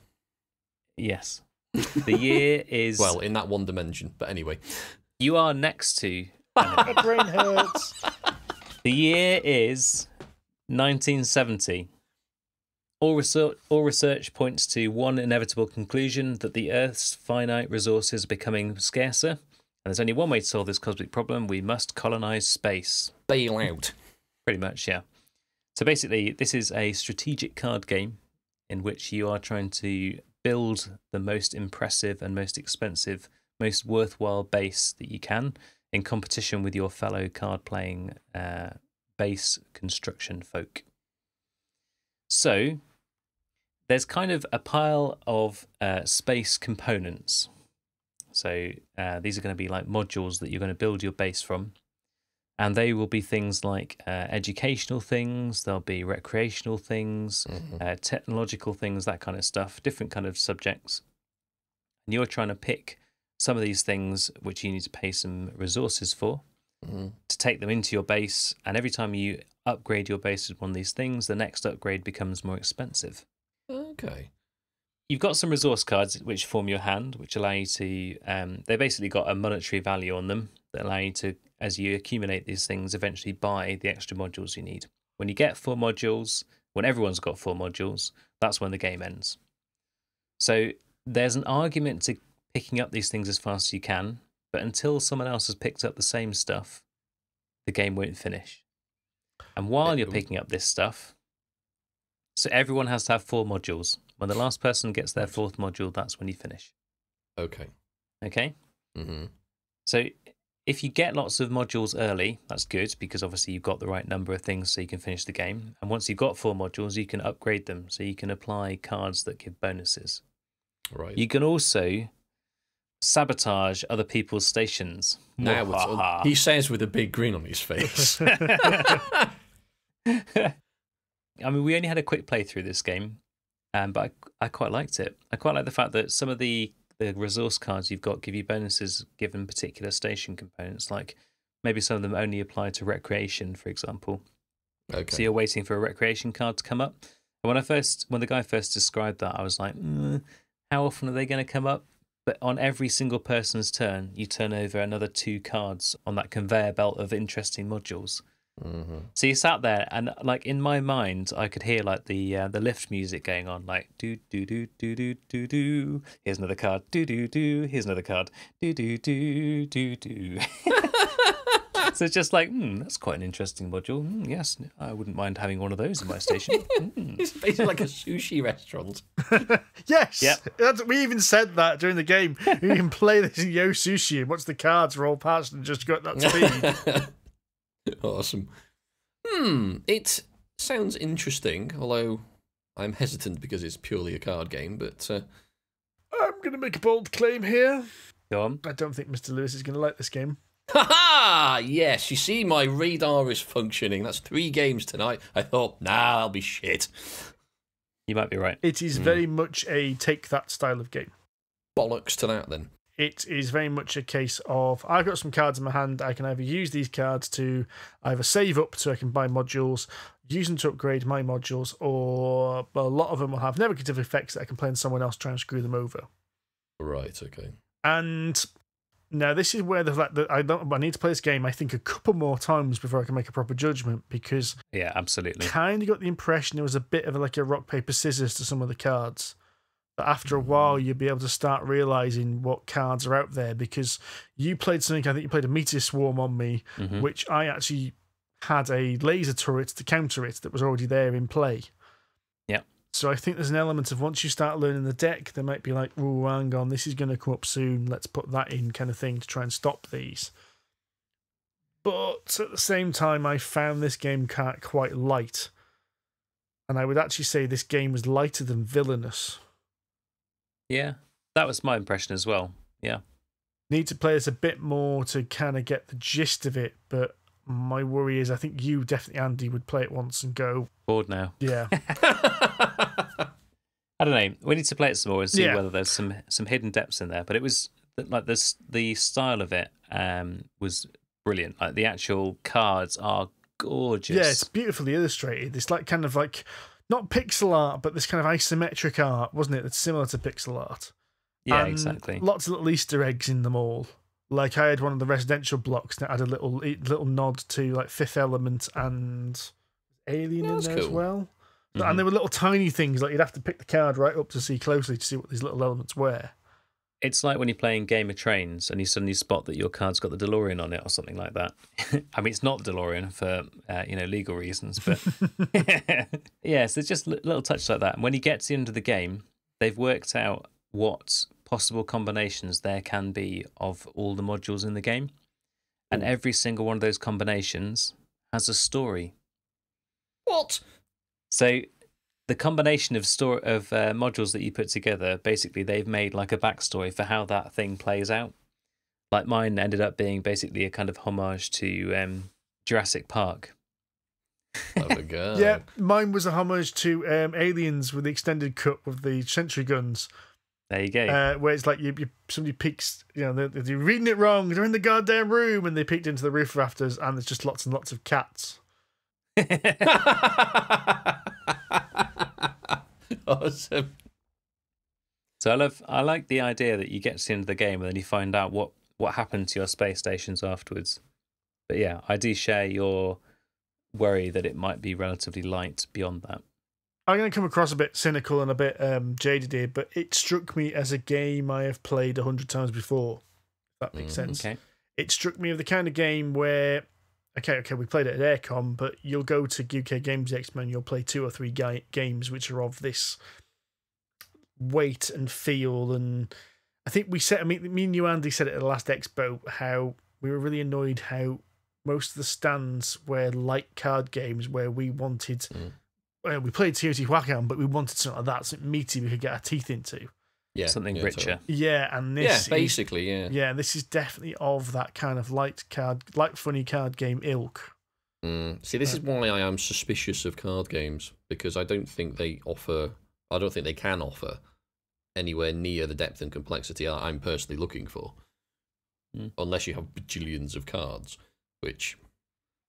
Yes. The year is... Well, in that one dimension, but anyway. You are next to... My brain hurts. The year is 1970. All research points to one inevitable conclusion, that the Earth's finite resources are becoming scarcer, and there's only one way to solve this cosmic problem: we must colonize space. Bail out. Pretty much, yeah. So basically, this is a strategic card game in which you are trying to build the most impressive and most expensive, most worthwhile base that you can in competition with your fellow card-playing base construction folk. So there's kind of a pile of space components. So these are going to be like modules that you're going to build your base from. And they will be things like educational things, there'll be recreational things, technological things, that kind of stuff, different kind of subjects. And you're trying to pick some of these things which you need to pay some resources for to take them into your base. And every time you upgrade your base with one of these things, the next upgrade becomes more expensive. Okay. You've got some resource cards which form your hand, which allow you to... they basically got a monetary value on them that allow you to, as you accumulate these things, eventually buy the extra modules you need. When you get 4 modules, when everyone's got 4 modules, that's when the game ends. So there's an argument to picking up these things as fast as you can, but until someone else has picked up the same stuff, the game won't finish. And while you're picking up this stuff, so everyone has to have 4 modules. When the last person gets their 4th module, that's when you finish. Okay. Okay? Mm-hmm. So if you get lots of modules early, that's good, because obviously you've got the right number of things so you can finish the game. And once you've got 4 modules, you can upgrade them, so you can apply cards that give bonuses. Right. You can also sabotage other people's stations. Now, he says with a big grin on his face. I mean, we only had a quick play through this game, but I quite liked it. I quite like the fact that some of the resource cards you've got give you bonuses given particular station components, like maybe some of them only apply to recreation, for example. Okay. So you're waiting for a recreation card to come up. And when the guy first described that, I was like, how often are they going to come up? But on every single person's turn, you turn over another 2 cards on that conveyor belt of interesting modules. Mm-hmm. So you sat there, and like in my mind, I could hear like the lift music going on, like do do do do do do do. Here's another card. Do do do. Here's another card. Do do do do do. So it's just like, that's quite an interesting module. Yes, I wouldn't mind having one of those in my station. It's basically like a sushi restaurant. Yes. Yep. We even said that during the game. You can play this in Yo Sushi and watch the cards roll past and just go at that speed. Awesome. It sounds interesting, although I'm hesitant because it's purely a card game, but I'm going to make a bold claim here. Go on. I don't think Mr. Lewis is going to like this game. ha! Yes, you see, my radar is functioning. That's 3 games tonight. I thought, nah, that'll be shit. You might be right. It is very much a take that style of game. Bollocks to that, then. It is very much a case of, I've got some cards in my hand, I can either use these cards to either save up so I can buy modules, use them to upgrade my modules, or a lot of them will have negative effects that I can play on someone else, try and screw them over. Right, okay. And now this is where the fact that I need to play this game, I think, a couple more times before I can make a proper judgment, because Yeah, absolutely. kind of got the impression there was a bit of like a rock, paper, scissors to some of the cards. But after a while, you'll be able to start realizing what cards are out there, because you played something, I think you played a Meteor Swarm on me, which I actually had a laser turret to counter it that was already there in play. Yeah. So I think there's an element of once you start learning the deck, they might be like, oh, hang on, this is going to come up soon, let's put that in kind of thing to try and stop these. But at the same time, I found this game quite light. And I would actually say this game was lighter than Villainous. Yeah, that was my impression as well. Yeah. Need to play this a bit more to kind of get the gist of it, but my worry is I think you definitely, Andy, would play it once and go, Bored now. yeah. I don't know. We need to play it some more and see Yeah. whether there's some hidden depths in there. But it was like this, the style of it was brilliant. Like the actual cards are gorgeous. Yeah, it's beautifully illustrated. It's like kind of like, not pixel art, but this kind of isometric art, wasn't it? That's similar to pixel art. Yeah, And exactly. Lots of little Easter eggs in them all. Like I had one of the residential blocks that had a little nod to like Fifth Element and Alien in That's there as cool. well. And there were little tiny things, like you'd have to pick the card right up to see closely to see what these little elements were. It's like when you're playing Game of Trains and you suddenly spot that your card's got the DeLorean on it or something like that. I mean, it's not the DeLorean for legal reasons, but yeah, so just little touches like that. And when you get to the end of the game, they've worked out what possible combinations there can be of all the modules in the game, and every single one of those combinations has a story. What? So the combination of modules that you put together, basically they've made like a backstory for how that thing plays out. Like mine ended up being basically a kind of homage to Jurassic Park. Have a go. Yeah, mine was a homage to Aliens with the extended cut with the sentry guns. There you go. Where it's like somebody peeks, they're reading it wrong, they're in the goddamn room, and they peeked into the roof rafters, and there's just lots and lots of cats. Awesome. So I like the idea that you get to the end of the game and then you find out what happened to your space stations afterwards. But yeah, I do share your worry that it might be relatively light beyond that. I'm going to come across a bit cynical and a bit jaded here, but it struck me as a game I have played 100 times before, if that makes sense. Okay. It struck me of the kind of game where, okay, we played it at Airecon, but you'll go to UK Games Expo and you'll play 2 or 3 games which are of this weight and feel. And I think me and you, Andy, said it at the last expo, how we were really annoyed how most of the stands were light card games where we wanted... we played Teotihuacan, but we wanted something like that, something meaty we could get our teeth into. Yeah, something richer. Totally. Yeah, and this basically. Yeah, this is definitely of that kind of light funny card game ilk. See, this is why I am suspicious of card games, because I don't think they can offer anywhere near the depth and complexity I'm personally looking for. Unless you have bajillions of cards, which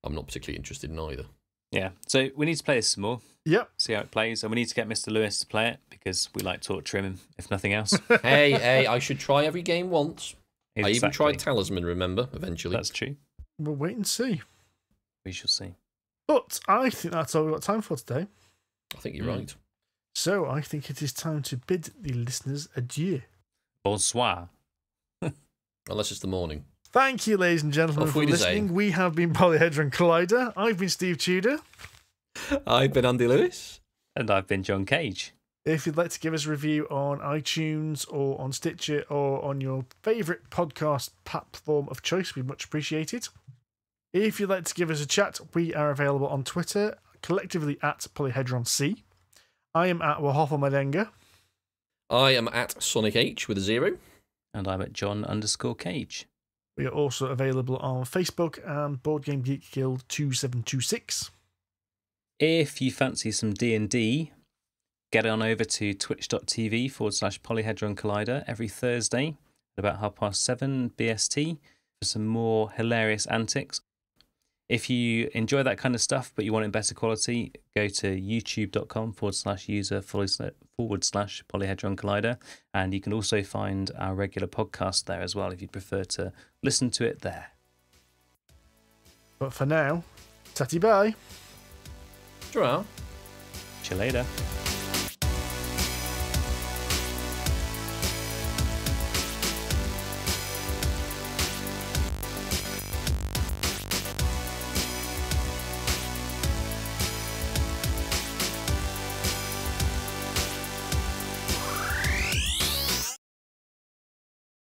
I'm not particularly interested in either. Yeah, so we need to play this some more. Yep. See how it plays, and we need to get Mr. Lewis to play it because we like to torture him, if nothing else. hey, I should try every game once. Exactly. I even tried Talisman, remember, eventually. That's true. We'll wait and see. We shall see. But I think that's all we've got time for today. I think you're right. So I think it is time to bid the listeners adieu. Bonsoir. Unless it's the morning. Thank you, ladies and gentlemen, for listening. We have been Polyhedron Collider. I've been Steve Tudor. I've been Andy Lewis. And I've been John Cage. If you'd like to give us a review on iTunes or on Stitcher or on your favourite podcast platform of choice, we'd much appreciate it. If you'd like to give us a chat, we are available on Twitter, collectively at PolyhedronC. I am at Wahoffle I am at Sonic H with a 0. And I'm at John_Cage. We are also available on Facebook and Board Game Geek Guild 2726. If you fancy some D&D, get on over to twitch.tv/Polyhedron Collider every Thursday at about 7:30 BST for some more hilarious antics. If you enjoy that kind of stuff but you want it in better quality, go to youtube.com/user/Polyhedron Collider, and you can also find our regular podcast there as well if you'd prefer to listen to it there. But for now, tatty bye. Ciao. See you later.